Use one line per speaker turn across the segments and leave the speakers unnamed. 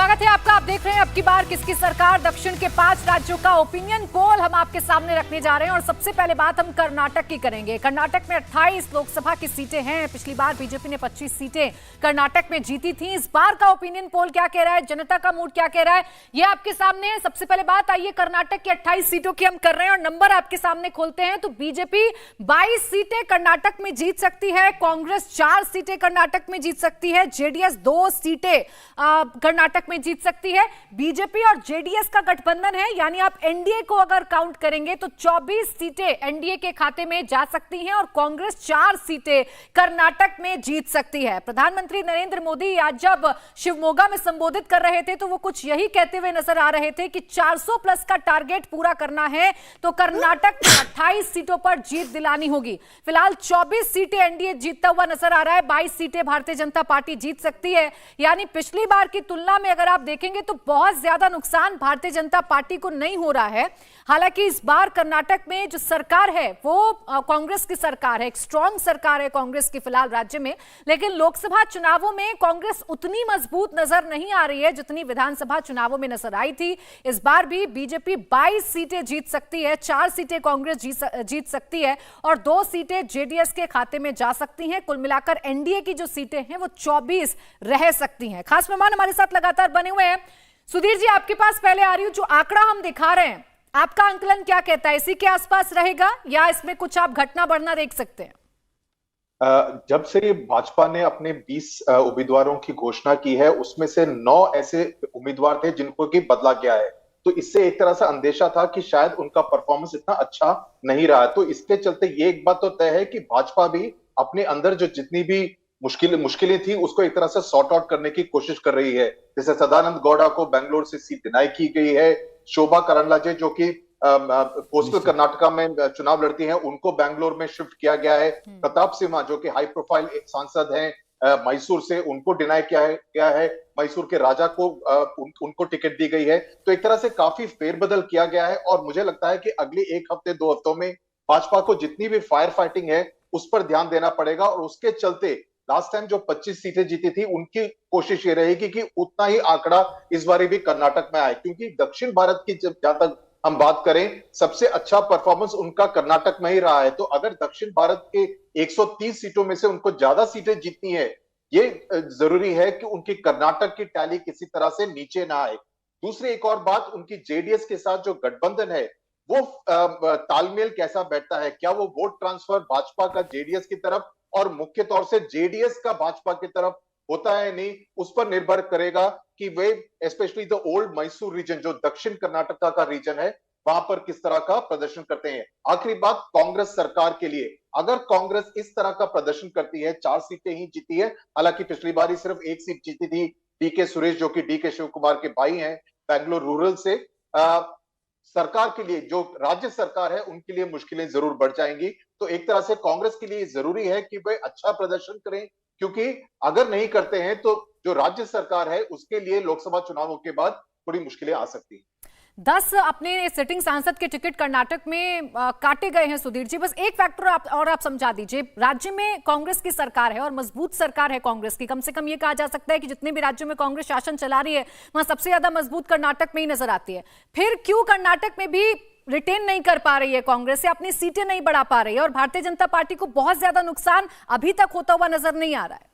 स्वागत है आपका। आप देख रहे हैं अब की बार किसकी सरकार, दक्षिण के 5 राज्यों का ओपिनियन पोल हम आपके सामने रखने जा रहे हैं। और सबसे पहले बात हम कर्नाटक की करेंगे। कर्नाटक में 28 लोकसभा की सीटें हैं। पिछली बार बीजेपी ने 25 सीटें कर्नाटक में जीती थी। इस बार का ओपिनियन पोल क्या कह रहा है, जनता का मूड क्या कह रहा है, ये आपके सामने है। सबसे पहले बात आइए कर्नाटक की 28 सीटों की हम कर रहे हैं और नंबर आपके सामने खोलते हैं। तो बीजेपी 22 सीटें कर्नाटक में जीत सकती है, कांग्रेस 4 सीटें कर्नाटक में जीत सकती है, जेडीएस 2 सीटें कर्नाटक में जीत सकती है। बीजेपी और जेडीएस का गठबंधन है, यानी आप एनडीए को अगर काउंट करेंगे तो 24 सीटें एनडीए के खाते में जा सकती हैं और कांग्रेस 4 सीटें कर्नाटक में जीत सकती है। प्रधानमंत्री नरेंद्र मोदी आज जब शिवमोगा में संबोधित कर रहे थे तो वो कुछ यही कहते हुए नजर आ रहे थे कि 400 प्लस का टारगेट पूरा करना है तो कर्नाटक में 28 सीटों पर जीत दिलानी होगी। फिलहाल 24 सीटें एनडीए जीतता हुआ नजर आ रहा है, 22 सीटें भारतीय जनता पार्टी जीत सकती है। यानी पिछली बार की तुलना में अगर आप देखेंगे तो बहुत ज्यादा नुकसान भारतीय जनता पार्टी को नहीं हो रहा है। हालांकि इस बार कर्नाटक में जो सरकार है वो कांग्रेस की सरकार है, एक स्ट्रांग सरकार है कांग्रेस की फिलहाल राज्य में। लेकिन लोकसभा चुनावों में कांग्रेस उतनी मजबूत नजर नहीं आ रही है जितनी विधानसभा चुनावों में नजर आई थी। इस बार भी बीजेपी 22 सीटें जीत सकती है, 4 सीटें कांग्रेस जीत सकती है और 2 सीटें जेडीएस के खाते में जा सकती हैं। कुल मिलाकर एनडीए की जो सीटें हैं वो 24 रह सकती हैं। खास मेहमान हमारे साथ लगातार बने हुए हैं। सुधीर जी, आपके पास पहले आ रही हूं। जो आंकड़ा हम दिखा रहे हैं, आपका आंकलन क्या कहता है, इसी के आसपास रहेगा या इसमें कुछ आप घटना बढ़ना देख सकते हैं?
जब से भाजपा ने अपने 20 उम्मीदवारों की घोषणा की है उसमें से 9 ऐसे उम्मीदवार थे जिनको की बदला गया है। तो इससे एक तरह से अंदेशा था कि शायद उनका परफॉर्मेंस इतना अच्छा नहीं रहा। तो इसके चलते ये एक बात तो तय है कि भाजपा भी अपने अंदर जो जितनी भी मुश्किलें थी उसको एक तरह से सॉर्ट आउट करने की कोशिश कर रही है। जैसे सदानंद गौड़ा को बेंगलोर से सीट डिनाई की गई है, शोभा करंदलाजे जो कि कोस्टल कर्नाटका में चुनाव लड़ती हैं उनको बेंगलोर में शिफ्ट किया गया है। प्रताप सिम्हा जो कि हाई प्रोफाइल एक सांसद हैं मैसूर से, उनको डिनाई किया है। मैसूर के राजा को उनको टिकट दी गई है। तो एक तरह से काफी फेरबदल किया गया है और मुझे लगता है कि अगले 1 हफ्ते 2 हफ्तों में भाजपा को जितनी भी फायर फाइटिंग है उस पर ध्यान देना पड़ेगा। और उसके चलते लास्ट टाइम जो 25 सीटें जीती थी उनकी कोशिश ये रहेगी कि उतना ही आंकड़ा इस बार भी कर्नाटक में आए, क्योंकि दक्षिण भारत की जहां तक हम बात करें सबसे अच्छा परफॉर्मेंस उनका कर्नाटक में ही रहा है। तो अगर दक्षिण भारत के 130 सीटों में से उनको ज्यादा सीटें जीतनी है, ये जरूरी है कि उनकी कर्नाटक की टैली किसी तरह से नीचे ना आए। दूसरी एक और बात, उनकी जेडीएस के साथ जो गठबंधन है वो तालमेल कैसा बैठता है, क्या वो वोट ट्रांसफर भाजपा का जेडीएस की तरफ और मुख्य तौर से जेडीएस का भाजपा की तरफ होता है नहीं, उस पर निर्भर करेगा कि वे specially the old Mysore region जो दक्षिण कर्नाटका का रीजन है वहां पर किस तरह का प्रदर्शन करते हैं। आखिरी बात कांग्रेस सरकार के लिए, अगर कांग्रेस इस तरह का प्रदर्शन करती है, 4 सीटें ही जीती है, हालांकि पिछली बार ही सिर्फ 1 सीट जीती थी, डीके सुरेश जो कि डीके शिव कुमार के भाई हैं बैंगलोर रूरल से, सरकार के लिए जो राज्य सरकार है उनके लिए मुश्किलें जरूर बढ़ जाएंगी। तो एक तरह से कांग्रेस के लिए जरूरी है कि वे अच्छा प्रदर्शन करें, क्योंकि अगर नहीं करते हैं तो जो राज्य सरकार है उसके लिए लोकसभा चुनावों के बाद थोड़ी मुश्किलें आ सकती हैं।
10 अपने सिटिंग सांसद के टिकट कर्नाटक में काटे गए हैं। सुधीर जी, बस एक फैक्टर आप समझा दीजिए। राज्य में कांग्रेस की सरकार है और मजबूत सरकार है कांग्रेस की। कम से कम ये कहा जा सकता है कि जितने भी राज्यों में कांग्रेस शासन चला रही है वहां सबसे ज्यादा मजबूत कर्नाटक में ही नजर आती है। फिर क्यों कर्नाटक में भी रिटेन नहीं कर पा रही है कांग्रेस, या अपनी सीटें नहीं बढ़ा पा रही है और भारतीय जनता पार्टी को बहुत ज्यादा नुकसान अभी तक होता हुआ नजर नहीं आ रहा है?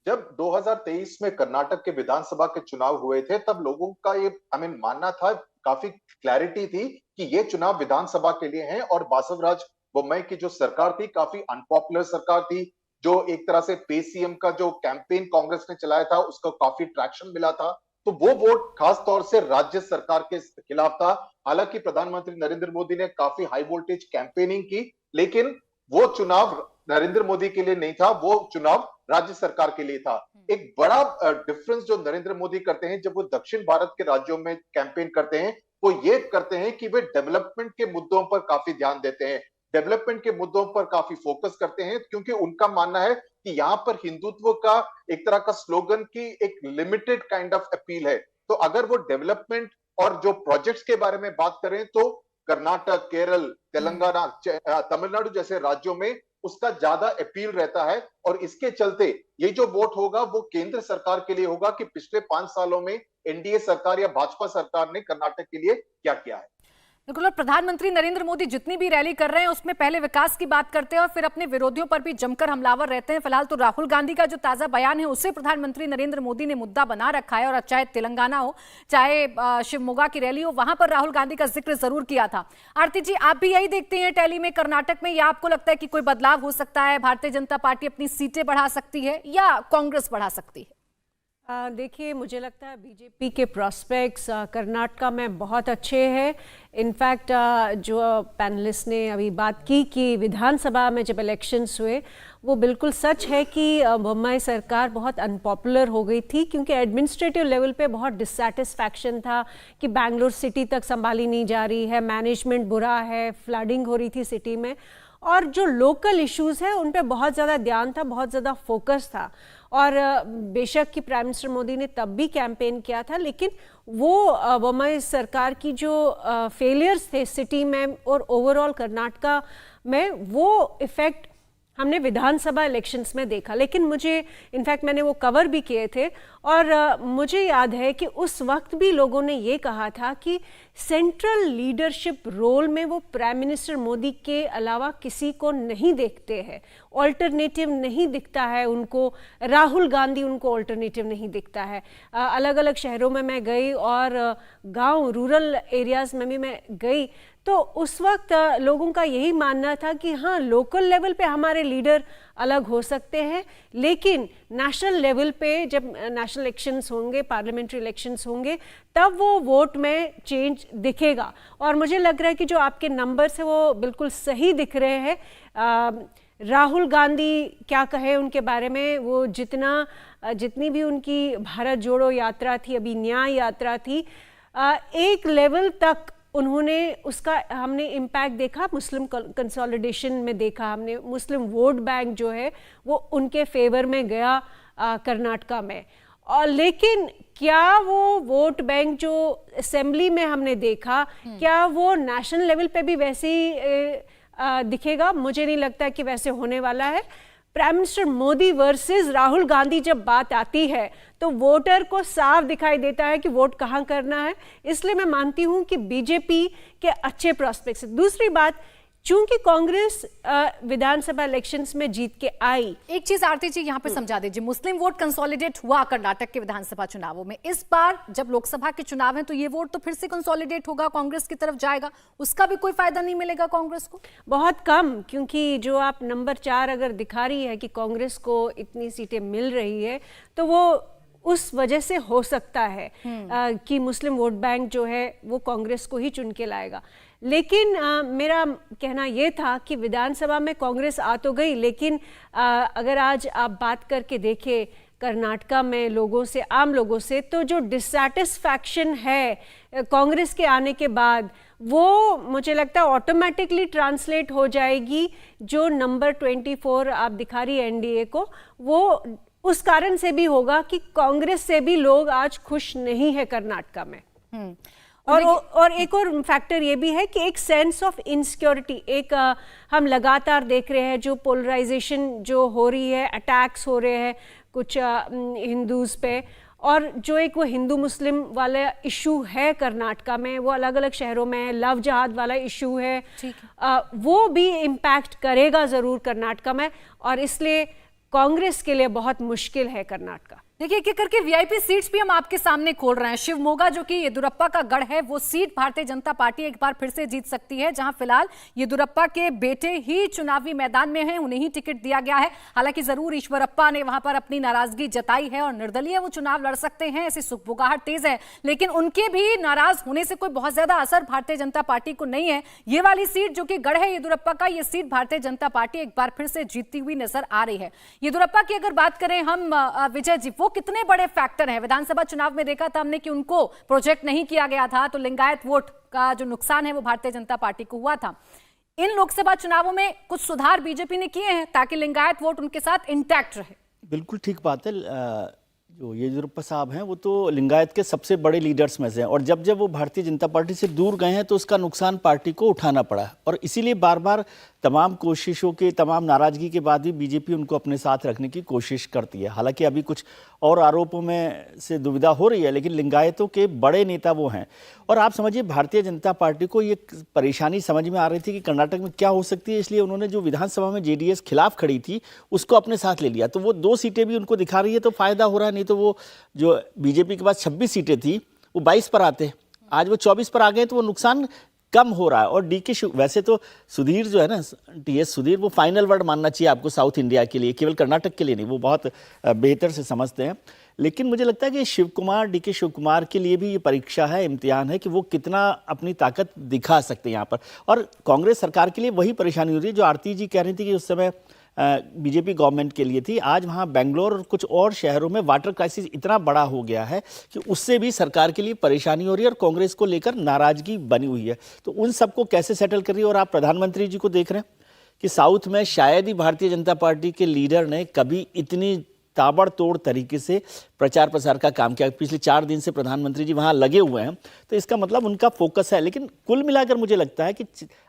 जब 2023 में कर्नाटक के विधानसभा के चुनाव हुए थे तब लोगों का ये मानना था, काफी क्लैरिटी थी कि ये चुनाव विधानसभा के लिए हैं और बासवराज बोम्मई की जो सरकार थी काफी अनपॉपुलर सरकार थी। जो एक तरह से पे सीएम का जो कैंपेन कांग्रेस ने चलाया था उसको काफी ट्रैक्शन मिला था। तो वो वोट खास तौर से राज्य सरकार के खिलाफ था। हालांकि प्रधानमंत्री नरेंद्र मोदी ने काफी हाई वोल्टेज कैंपेनिंग की, लेकिन वो चुनाव नरेंद्र मोदी के लिए नहीं था, वो चुनाव राज्य सरकार के लिए था। एक बड़ा डिफरेंस जो नरेंद्र मोदी करते हैं जब वो दक्षिण भारत के राज्यों में कैंपेन करते हैं, वो ये करते हैं कि वे डेवलपमेंट के मुद्दों पर काफी ध्यान देते हैं, डेवलपमेंट के मुद्दों पर काफी फोकस करते हैं, क्योंकि उनका मानना है कि यहाँ पर हिंदुत्व का एक तरह का स्लोगन की एक लिमिटेड काइंड ऑफ अपील है। तो अगर वो डेवलपमेंट और जो प्रोजेक्ट्स के बारे में बात करें तो कर्नाटक, केरल, तेलंगाना, तमिलनाडु जैसे राज्यों में उसका ज्यादा अपील रहता है। और इसके चलते ये जो वोट होगा वो केंद्र सरकार के लिए होगा कि पिछले 5 सालों में एनडीए सरकार या भाजपा सरकार ने कर्नाटक के लिए क्या किया है।
बिल्कुल। और प्रधानमंत्री नरेंद्र मोदी जितनी भी रैली कर रहे हैं उसमें पहले विकास की बात करते हैं और फिर अपने विरोधियों पर भी जमकर हमलावर रहते हैं। फिलहाल तो राहुल गांधी का जो ताजा बयान है उसे प्रधानमंत्री नरेंद्र मोदी ने मुद्दा बना रखा है। और चाहे तेलंगाना हो, चाहे शिवमोगा की रैली हो, वहां पर राहुल गांधी का जिक्र जरूर किया था। आरती जी, आप भी यही देखते हैं टैली में कर्नाटक में, या आपको लगता है कि कोई बदलाव हो सकता है, भारतीय जनता पार्टी अपनी सीटें बढ़ा सकती है या कांग्रेस बढ़ा सकती है?
देखिए, मुझे लगता है बीजेपी के प्रॉस्पेक्ट्स कर्नाटका में बहुत अच्छे हैं। इनफैक्ट जो पैनलिस्ट ने अभी बात की कि विधानसभा में जब इलेक्शंस हुए, वो बिल्कुल सच है कि बोम्मई सरकार बहुत अनपॉपुलर हो गई थी, क्योंकि एडमिनिस्ट्रेटिव लेवल पे बहुत डिससेटिस्फैक्शन था कि बैंगलोर सिटी तक संभाली नहीं जा रही है, मैनेजमेंट बुरा है, फ्लडिंग हो रही थी सिटी में, और जो लोकल इश्यूज है उन पे बहुत ज़्यादा ध्यान था, बहुत ज़्यादा फोकस था। और बेशक कि प्राइम मिनिस्टर मोदी ने तब भी कैंपेन किया था, लेकिन वो बोम्मई सरकार की जो फेलियर्स थे सिटी में और ओवरऑल कर्नाटका में, वो इफ़ेक्ट हमने विधानसभा इलेक्शंस में देखा। लेकिन मुझे इनफैक्ट मैंने वो कवर भी किए थे, और मुझे याद है कि उस वक्त भी लोगों ने ये कहा था कि सेंट्रल लीडरशिप रोल में वो प्राइम मिनिस्टर मोदी के अलावा किसी को नहीं देखते हैं, ऑल्टरनेटिव नहीं दिखता है उनको, राहुल गांधी उनको ऑल्टरनेटिव नहीं दिखता है। अलग अलग शहरों में मैं गई और गांव रूरल एरियाज़ में भी मैं गई, तो उस वक्त लोगों का यही मानना था कि हाँ, लोकल लेवल पे हमारे लीडर अलग हो सकते हैं, लेकिन नेशनल लेवल पे जब नेशनल इलेक्शंस होंगे, पार्लियामेंट्री इलेक्शंस होंगे, तब वो वोट में चेंज दिखेगा। और मुझे लग रहा है कि जो आपके नंबर्स हैं वो बिल्कुल सही दिख रहे हैं। राहुल गांधी क्या कहे उनके बारे में, वो जितनी भी उनकी भारत जोड़ो यात्रा थी, अभी न्याय यात्रा थी, एक लेवल तक उन्होंने उसका हमने इम्पैक्ट देखा, मुस्लिम कंसोलिडेशन में देखा हमने, मुस्लिम वोट बैंक जो है वो उनके फेवर में गया कर्नाटका में। और लेकिन क्या वो वोट बैंक जो असेंबली में हमने देखा, क्या वो नेशनल लेवल पे भी वैसे ही दिखेगा? मुझे नहीं लगता कि वैसे होने वाला है। Prime minister Modi versus Rahul Gandhi जब बात आती है तो वोटर को साफ दिखाई देता है कि वोट कहां करना है। इसलिए मैं मानती हूं कि बीजेपी के अच्छे प्रोस्पेक्ट्स हैं। दूसरी बात, चूंकि कांग्रेस विधानसभा इलेक्शंस में जीत के आई,
एक चीज आरती जी यहाँ पे समझा दीजिए, मुस्लिम वोट कंसोलिडेट हुआ कर्नाटक के विधानसभा चुनावों में, इस बार जब लोकसभा के चुनाव हैं तो ये वोट तो फिर से कंसोलिडेट होगा, कांग्रेस की तरफ जाएगा, उसका भी कोई फायदा नहीं मिलेगा कांग्रेस को?
बहुत कम, क्योंकि जो आप नंबर 4 अगर दिखा रही है कि कांग्रेस को इतनी सीटें मिल रही है, तो वो उस वजह से हो सकता है कि मुस्लिम वोट बैंक जो है वो कांग्रेस को ही चुन के लाएगा। लेकिन मेरा कहना ये था कि विधानसभा में कांग्रेस आ तो गई, लेकिन अगर आज आप बात करके देखें कर्नाटका में लोगों से, आम लोगों से, तो जो डिससैटिस्फैक्शन है कांग्रेस के आने के बाद, वो मुझे लगता है ऑटोमेटिकली ट्रांसलेट हो जाएगी। जो नंबर 24 आप दिखा रही है एनडीए को, वो उस कारण से भी होगा कि कांग्रेस से भी लोग आज खुश नहीं है कर्नाटका में। और एक और फैक्टर ये भी है कि एक सेंस ऑफ इनसिक्योरिटी, एक हम लगातार देख रहे हैं जो पोलराइजेशन जो हो रही है, अटैक्स हो रहे हैं कुछ हिंदूज़ पे, और जो एक वो हिंदू मुस्लिम वाला इशू है कर्नाटका में, वो अलग अलग शहरों में है, लव जिहाद वाला इशू है, वो भी इम्पैक्ट करेगा ज़रूर कर्नाटका में, और इसलिए कांग्रेस के लिए बहुत मुश्किल है कर्नाटका।
देखिए, एक एक करके वीआईपी सीट्स भी हम आपके सामने खोल रहे हैं। शिवमोगा जो कि येदियुरप्पा का गढ़ है, वो सीट भारतीय जनता पार्टी एक बार फिर से जीत सकती है, जहां फिलहाल येदियुरप्पा के बेटे ही चुनावी मैदान में हैं, उन्हें ही टिकट दिया गया है। हालांकि जरूर ईश्वरप्पा ने वहां पर अपनी नाराजगी जताई है और निर्दलीय वो चुनाव लड़ सकते हैं, ऐसी सुगबुगाहट तेज है, लेकिन उनके भी नाराज होने से कोई बहुत ज्यादा असर भारतीय जनता पार्टी को नहीं है। ये वाली सीट जो कि गढ़ है येदियुरप्पा का, ये सीट भारतीय जनता पार्टी एक बार फिर से जीतती हुई नजर आ रही है। येदियुरप्पा की अगर बात करें हम विजय जी, वो कितने बड़े फैक्टर हैं? विधानसभा चुनाव में देखा था हमने कि उनको प्रोजेक्ट नहीं किया गया था, तो लिंगायत वोट का जो नुकसान है वो भारतीय जनता पार्टी को हुआ था। इन लोकसभा चुनावों में कुछ सुधार बीजेपी ने किए हैं ताकि लिंगायत वोट उनके साथ इंटैक्ट रहे।
बिल्कुल ठीक बात है। जो येदियुरप्पा साहब हैं वो तो लिंगायत के सबसे बड़े लीडर्स में से हैं और जब जब वो भारतीय जनता पार्टी से दूर गए हैं तो उसका नुकसान पार्टी को उठाना पड़ा और इसीलिए बार बार तमाम कोशिशों के तमाम नाराजगी के बाद भी बीजेपी उनको अपने साथ रखने की कोशिश करती है। हालांकि अभी कुछ और आरोपों में से दुविधा हो रही है, लेकिन लिंगायतों के बड़े नेता वो हैं। और आप समझिए भारतीय जनता पार्टी को ये परेशानी समझ में आ रही थी कि कर्नाटक में क्या हो सकती है, इसलिए उन्होंने जो विधानसभा में जेडीएस खिलाफ खड़ी थी उसको अपने साथ ले लिया। तो वो 2 सीटें भी उनको दिखा रही है तो फायदा हो रहा है, नहीं तो वो जो बीजेपी के पास 26 सीटें थी वो 22 पर आते, आज वो 24 पर आ गए तो वो नुकसान कम हो रहा है। और वैसे तो सुधीर जो है ना, टीएस सुधीर, वो फाइनल वर्ड मानना चाहिए आपको साउथ इंडिया के लिए, केवल कर्नाटक के लिए नहीं, वो बहुत बेहतर से समझते हैं। लेकिन मुझे लगता है कि डीके शिव कुमार के लिए भी ये परीक्षा है, इम्तिहान है कि वो कितना अपनी ताकत दिखा सकते हैं यहाँ पर। और कांग्रेस सरकार के लिए वही परेशानी हो रही है जो आरती जी कह रही थी कि उस समय बीजेपी गवर्नमेंट के लिए थी। आज वहाँ बेंगलोर और कुछ और शहरों में वाटर क्राइसिस इतना बड़ा हो गया है कि उससे भी सरकार के लिए परेशानी हो रही है और कांग्रेस को लेकर नाराजगी बनी हुई है। तो उन सबको कैसे सेटल कर रही है। और आप प्रधानमंत्री जी को देख रहे हैं कि साउथ में शायद ही भारतीय जनता पार्टी के लीडर ने कभी इतनी ताबड़तोड़ तरीके से प्रचार प्रसार का काम किया। पिछले 4 दिन से प्रधानमंत्री जी वहाँ लगे हुए हैं, तो इसका मतलब उनका फोकस है। लेकिन कुल मिलाकर मुझे लगता है कि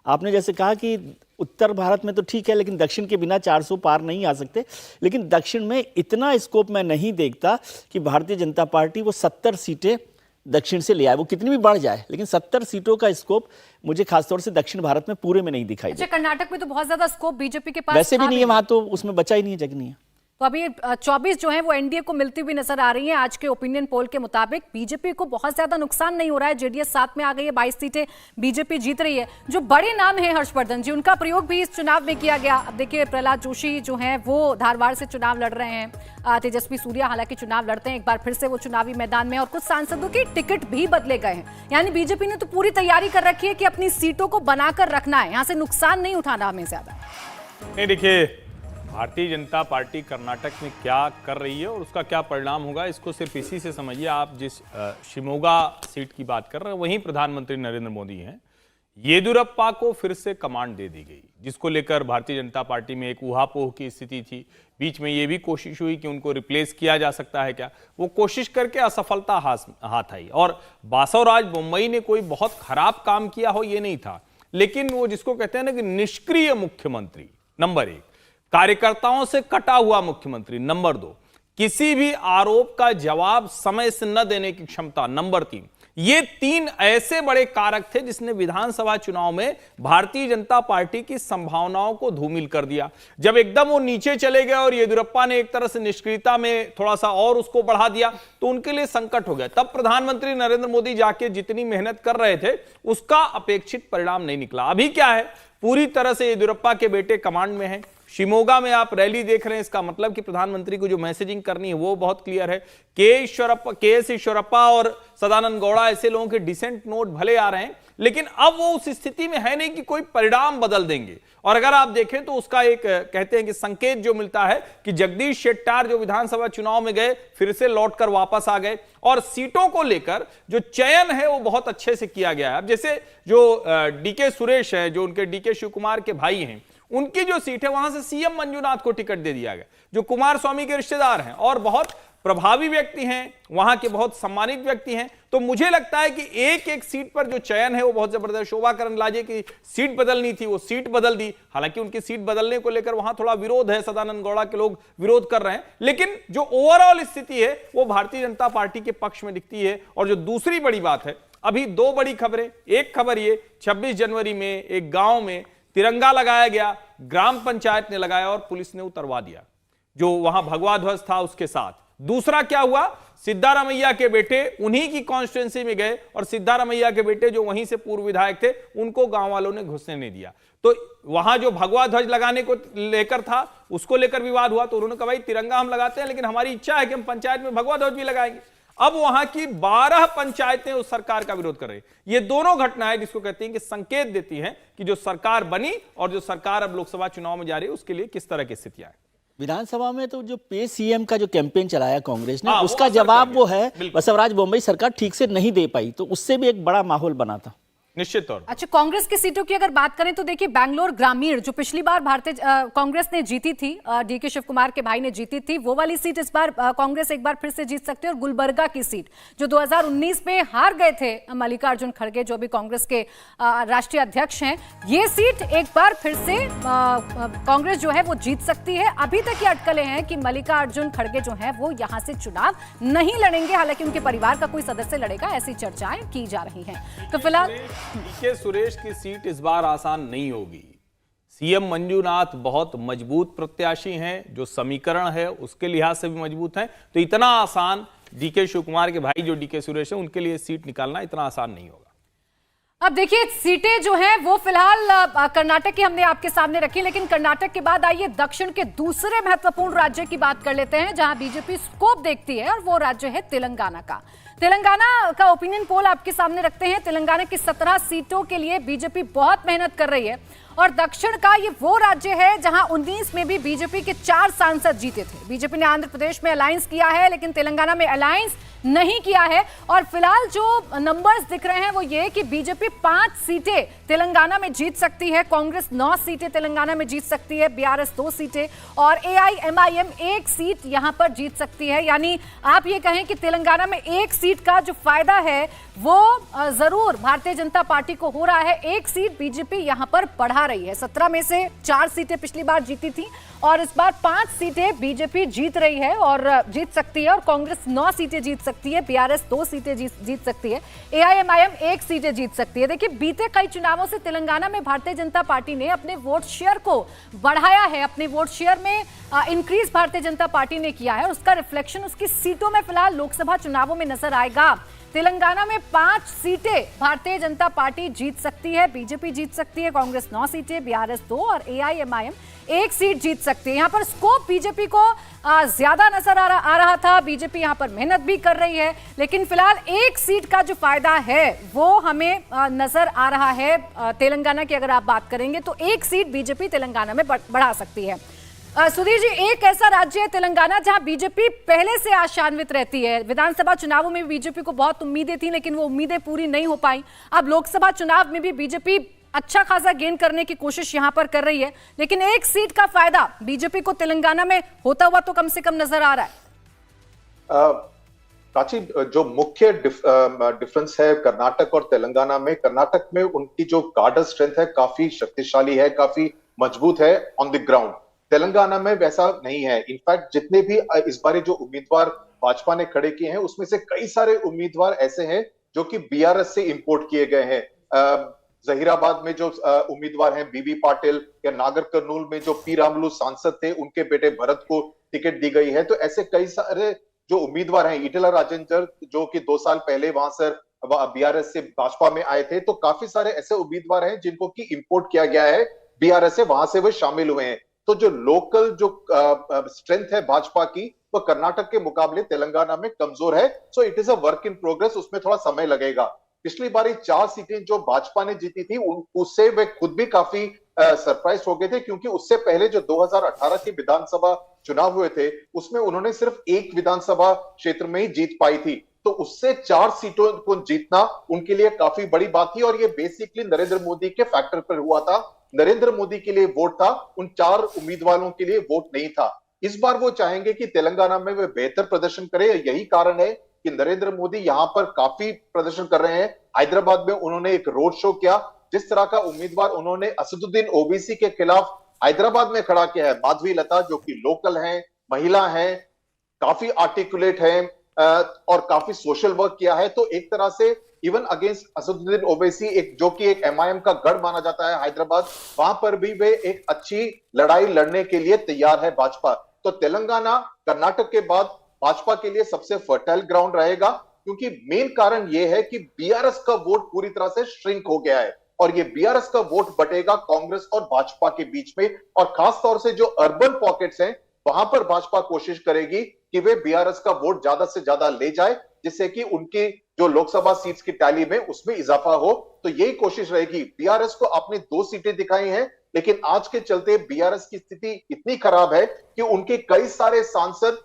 आपने जैसे कहा कि उत्तर भारत में तो ठीक है, लेकिन दक्षिण के बिना 400 पार नहीं आ सकते। लेकिन दक्षिण में इतना स्कोप मैं नहीं देखता कि भारतीय जनता पार्टी वो 70 सीटें दक्षिण से ले आए। वो कितनी भी बढ़ जाए, लेकिन 70 सीटों का स्कोप मुझे खासतौर से दक्षिण भारत में पूरे में नहीं दिखाई देता।
कर्नाटक में तो बहुत ज्यादा स्कोप बीजेपी के पास
वैसे भी नहीं है, वहां तो उसमें बचा ही नहीं है, जगह नहीं है।
तो अभी 24 जो है वो एनडीए को मिलती हुई नजर आ रही हैं। आज के ओपिनियन पोल के मुताबिक बीजेपी को बहुत ज्यादा नुकसान नहीं हो रहा है, जेडीएस साथ में आ गई है, 22 सीटें बीजेपी जीत रही है। जो बड़े नाम हैं हर्षवर्धन जी, उनका प्रयोग भी इस चुनाव में किया गया। अब देखिए प्रहलाद जोशी जो हैं वो धारवाड़ से चुनाव लड़ रहे हैं, तेजस्वी सूर्या हालांकि चुनाव लड़ते हैं एक बार फिर से वो चुनावी मैदान में, और कुछ सांसदों के टिकट भी बदले गए हैं। यानी बीजेपी ने तो पूरी तैयारी कर रखी है कि अपनी सीटों को बनाकर रखना है, यहाँ से नुकसान नहीं उठाना हमें ज्यादा।
नहीं, देखिए भारतीय जनता पार्टी कर्नाटक में क्या कर रही है और उसका क्या परिणाम होगा, इसको सिर्फ इसी से समझिए। आप जिस शिमोगा सीट की बात कर रहे हैं वहीं प्रधानमंत्री नरेंद्र मोदी हैं। येदियुरप्पा को फिर से कमांड दे दी गई, जिसको लेकर भारतीय जनता पार्टी में एक ऊहापोह की स्थिति थी। बीच में ये भी कोशिश हुई कि उनको रिप्लेस किया जा सकता है क्या, वो कोशिश करके असफलता हाथ आई। और बासवराज बोम्मई ने कोई बहुत खराब काम किया हो ये नहीं था, लेकिन वो जिसको कहते हैं ना कि निष्क्रिय मुख्यमंत्री नंबर 1, कार्यकर्ताओं से कटा हुआ मुख्यमंत्री नंबर 2, किसी भी आरोप का जवाब समय से न देने की क्षमता नंबर 3, ये 3 ऐसे बड़े कारक थे जिसने विधानसभा चुनाव में भारतीय जनता पार्टी की संभावनाओं को धूमिल कर दिया। जब एकदम वो नीचे चले गए और येदियुरप्पा ने एक तरह से निष्क्रियता में थोड़ा सा और उसको बढ़ा दिया तो उनके लिए संकट हो गया। तब प्रधानमंत्री नरेंद्र मोदी जाके जितनी मेहनत कर रहे थे उसका अपेक्षित परिणाम नहीं निकला। अभी क्या है, पूरी तरह से येदियुरप्पा के बेटे कमांड में हैं। शिमोगा में आप रैली देख रहे हैं, इसका मतलब कि प्रधानमंत्री को जो मैसेजिंग करनी है वो बहुत क्लियर है। के एस ईश्वरप्पा और सदानंद गौड़ा ऐसे लोगों के डिसेंट नोट भले आ रहे हैं, लेकिन अब वो उस स्थिति में है नहीं कि कोई परिणाम बदल देंगे। और अगर आप देखें तो उसका एक कहते हैं कि संकेत जो मिलता है कि जगदीश शेट्टार जो विधानसभा चुनाव में गए फिर से लौटकर वापस आ गए, और सीटों को लेकर जो चयन है वो बहुत अच्छे से किया गया है। अब जैसे जो डीके सुरेश है, जो उनके डीके शिव कुमार के भाई हैं, उनकी जो सीट है वहां से सीएम मंजुनाथ को टिकट दे दिया गया, जो कुमार स्वामी के रिश्तेदार हैं और बहुत प्रभावी व्यक्ति हैं, वहां के बहुत सम्मानित व्यक्ति हैं। तो मुझे लगता है कि एक एक सीट पर जो चयन है वो बहुत जबरदस्त। शोभा करंदलाजे की सीट बदलनी थी, वो सीट बदल दी। हालांकि उनकी सीट बदलने को लेकर वहां थोड़ा विरोध है, सदानंद गौड़ा के लोग विरोध कर रहे हैं, लेकिन जो ओवरऑल स्थिति है वो भारतीय जनता पार्टी के पक्ष में दिखती है। और जो दूसरी बड़ी बात है, अभी 2 बड़ी खबरें। एक खबर ये, 26 जनवरी में एक गांव में तिरंगा लगाया गया, ग्राम पंचायत ने लगाया और पुलिस ने उतरवा दिया, जो वहां भगवा ध्वज था उसके साथ। दूसरा क्या हुआ, सिद्धारमैया के बेटे उन्हीं की कॉन्स्टिट्यूंसी में गए और सिद्धारमैया के बेटे जो वहीं से पूर्व विधायक थे उनको गांव वालों ने घुसने नहीं दिया। तो वहां जो भगवा ध्वज लगाने को लेकर था उसको लेकर विवाद हुआ, तो उन्होंने कहा भाई तिरंगा हम लगाते हैं लेकिन हमारी इच्छा है कि हम पंचायत में भगवा ध्वज भी लगाएंगे। अब वहां की 12 पंचायतें उस सरकार का विरोध कर रही है। ये दोनों घटनाएं जिसको कहते हैं कि संकेत देती हैं कि जो सरकार बनी और जो सरकार अब लोकसभा चुनाव में जा रही है उसके लिए किस तरह की स्थितियां हैं।
विधानसभा में तो जो पे सीएम का जो कैंपेन चलाया कांग्रेस ने, उसका जवाब वो है बसवराज बोम्मई सरकार ठीक से नहीं दे पाई, तो उससे भी एक बड़ा माहौल बना था।
निश्चित तौर पर।
अच्छा, कांग्रेस की सीटों की अगर बात करें तो देखिए, बैंगलोर ग्रामीण जो पिछली बार भारतीय कांग्रेस ने जीती थी, डीके शिव कुमार के भाई ने जीती थी, वो वाली सीट इस बार कांग्रेस एक बार फिर से जीत सकती है। और गुलबर्गा की सीट जो 2019 में हार गए थे मल्लिकार्जुन खड़गे, जो अभी कांग्रेस के राष्ट्रीय अध्यक्ष हैं, ये सीट एक बार फिर से कांग्रेस जो है वो जीत सकती है। अभी तक ये अटकलें हैं कि मल्लिकार्जुन खड़गे जो है वो यहां से चुनाव नहीं लड़ेंगे, हालांकि उनके परिवार का कोई सदस्य लड़ेगा, ऐसी चर्चाएं की जा रही हैं। तो फिलहाल
डीके सुरेश की सीट इस बार आसान नहीं होगी। सीएम मंजूनाथ बहुत मजबूत प्रत्याशी हैं, जो समीकरण है उसके लिहाज से भी मजबूत हैं, तो इतना आसान डीके शिव कुमार के भाई जो डीके सुरेश है उनके लिए सीट निकालना इतना आसान नहीं होगा।
अब देखिए, सीटें जो हैं वो फिलहाल कर्नाटक की हमने आपके सामने रखी, लेकिन कर्नाटक के बाद आइए दक्षिण के दूसरे महत्वपूर्ण राज्य की बात कर लेते हैं जहां बीजेपी स्कोप देखती है, और वो राज्य है तेलंगाना का। तेलंगाना का ओपिनियन पोल आपके सामने रखते हैं। तेलंगाना की 17 सीटों के लिए बीजेपी बहुत मेहनत कर रही है, और दक्षिण का ये वो राज्य है जहां 19 में भी बीजेपी के 4 सांसद जीते थे। बीजेपी ने आंध्र प्रदेश में अलायंस किया है, लेकिन तेलंगाना में अलायंस नहीं किया है। और फिलहाल जो नंबर्स दिख रहे हैं वो ये कि बीजेपी 5 सीटें तेलंगाना में जीत सकती है, कांग्रेस 9 सीटें तेलंगाना में जीत सकती है, बीआरएस 2 सीटें और एआईएमआईएम 1 सीट यहां पर जीत सकती है। यानी आप ये कहें कि तेलंगाना में 1 सीट का जो फायदा है वो जरूर भारतीय जनता पार्टी को हो रहा है। 1 सीट बीजेपी यहां पर बढ़ा रही है। 17 में से 4 सीटें पिछली बार जीती थी और इस बार 5 सीटें बीजेपी जीत रही है और जीत सकती है, और कांग्रेस 9 सीटें जीत सकती है, बीआरएस 2 सीटें जीत सकती है, एआईएमआईएम 1 सीटें जीत सकती है। देखिए, बीते कई चुनावों से तेलंगाना में भारतीय जनता पार्टी ने अपने वोट शेयर को बढ़ाया है, अपने वोट शेयर में इंक्रीज भारतीय जनता पार्टी ने किया है। उसका रिफ्लेक्शन उसकी सीटों में फिलहाल लोकसभा चुनावों में नजर आएगा। तेलंगाना में 5 सीटें भारतीय जनता पार्टी जीत सकती है, बीजेपी जीत सकती है, कांग्रेस 9 सीटें, बीआरएस 2 और एआईएमआईएम 1 सीट जीत सकती है। यहाँ पर स्कोप बीजेपी को ज्यादा नजर आ रहा था। बीजेपी यहाँ पर मेहनत भी कर रही है, लेकिन फिलहाल 1 सीट का जो फायदा है वो हमें नजर आ रहा है। तेलंगाना की अगर आप बात करेंगे तो 1 सीट बीजेपी तेलंगाना में बढ़ा सकती है। सुधीर जी, एक ऐसा राज्य है तेलंगाना जहां बीजेपी पहले से आशान्वित रहती है। विधानसभा चुनावों में बीजेपी को बहुत उम्मीदें थी, लेकिन वो उम्मीदें पूरी नहीं हो पाई। अब लोकसभा चुनाव में भी बीजेपी अच्छा खासा गेन करने की कोशिश यहां पर कर रही है, लेकिन 1 सीट का फायदा बीजेपी को तेलंगाना में होता हुआ तो कम से कम नजर आ रहा है।
प्राची, जो मुख्य डिफरेंस है कर्नाटक और तेलंगाना में, कर्नाटक में उनकी जो कार्डर स्ट्रेंथ है काफी शक्तिशाली है, काफी मजबूत है ऑन द ग्राउंड। तेलंगाना में वैसा नहीं है। इनफैक्ट जितने भी इस बार जो उम्मीदवार भाजपा ने खड़े किए हैं उसमें से कई सारे उम्मीदवार ऐसे हैं जो कि बीआरएस से इंपोर्ट किए गए हैं। जहीराबाद में जो उम्मीदवार हैं बीबी पाटिल, या नागर कर्नूल में जो पी रामलू सांसद थे उनके बेटे भरत को टिकट दी गई है। तो ऐसे कई सारे जो उम्मीदवार हैं, ईटेला राजेंद्र जो कि 2 साल पहले वहां से बीआरएस से भाजपा में आए थे, तो काफी सारे ऐसे उम्मीदवार हैं जिनको की इंपोर्ट किया गया है बीआरएस से, वहां से वो शामिल हुए हैं। तो जो लोकल जो स्ट्रेंथ है भाजपा की वो कर्नाटक के मुकाबले तेलंगाना में कमजोर है। So it is a work in progress, उसमें थोड़ा समय लगेगा। पिछली बार 4 सीटें जो भाजपा ने जीती थी उससे वे खुद भी काफी सरप्राइज हो गए थे, क्योंकि उससे पहले जो 2018 के विधानसभा चुनाव हुए थे उसमें उन्होंने सिर्फ 1 विधानसभा क्षेत्र में ही जीत पाई थी। तो उससे 4 सीटों को जीतना उनके लिए काफी बड़ी बात थी, और ये बेसिकली नरेंद्र मोदी के फैक्टर पर हुआ था। नरेंद्र मोदी के लिए वोट था, उन 4 उम्मीदवारों के लिए वोट नहीं था। इस बार वो चाहेंगे कि तेलंगाना में वे बेहतर प्रदर्शन करें। यही कारण है कि नरेंद्र मोदी यहां पर काफी प्रदर्शन कर रहे हैं। हैदराबाद में उन्होंने एक रोड शो किया। जिस तरह का उम्मीदवार उन्होंने असदुद्दीन ओवैसी के खिलाफ हैदराबाद में खड़ा किया है, माधवी लता जो कि लोकल हैं, महिला हैं, काफी आर्टिकुलेट हैं और काफी सोशल वर्क किया है, तो एक तरह से इवन अगेंस्ट असदुद्दीन ओवैसी, एक जो कि एक एमआईएम का गढ़ माना जाता है हैदराबाद, वहां पर भी वे एक अच्छी लड़ाई लड़ने के लिए तैयार है भाजपा। तो तेलंगाना कर्नाटक के बाद भाजपा के लिए सबसे फर्टाइल ग्राउंड रहेगा, क्योंकि मेन कारण यह है कि बीआरएस का वोट पूरी तरह से श्रिंक हो गया है, और ये बीआरएस का वोट बटेगा कांग्रेस और भाजपा के बीच में। और खास तौर से जो अर्बन पॉकेट्स हैं वहां पर भाजपा कोशिश करेगी कि वे बीआरएस का वोट ज्यादा से ज्यादा ले जाए, जिससे कि उनकी जो लोकसभा सीट्स की टैली में उसमें इजाफा हो। तो यही कोशिश रहेगी। बीआरएस को आपने 2 सीटें दिखाई हैं, लेकिन आज के चलते बीआरएस की स्थिति इतनी खराब है कि उनके कई सारे सांसद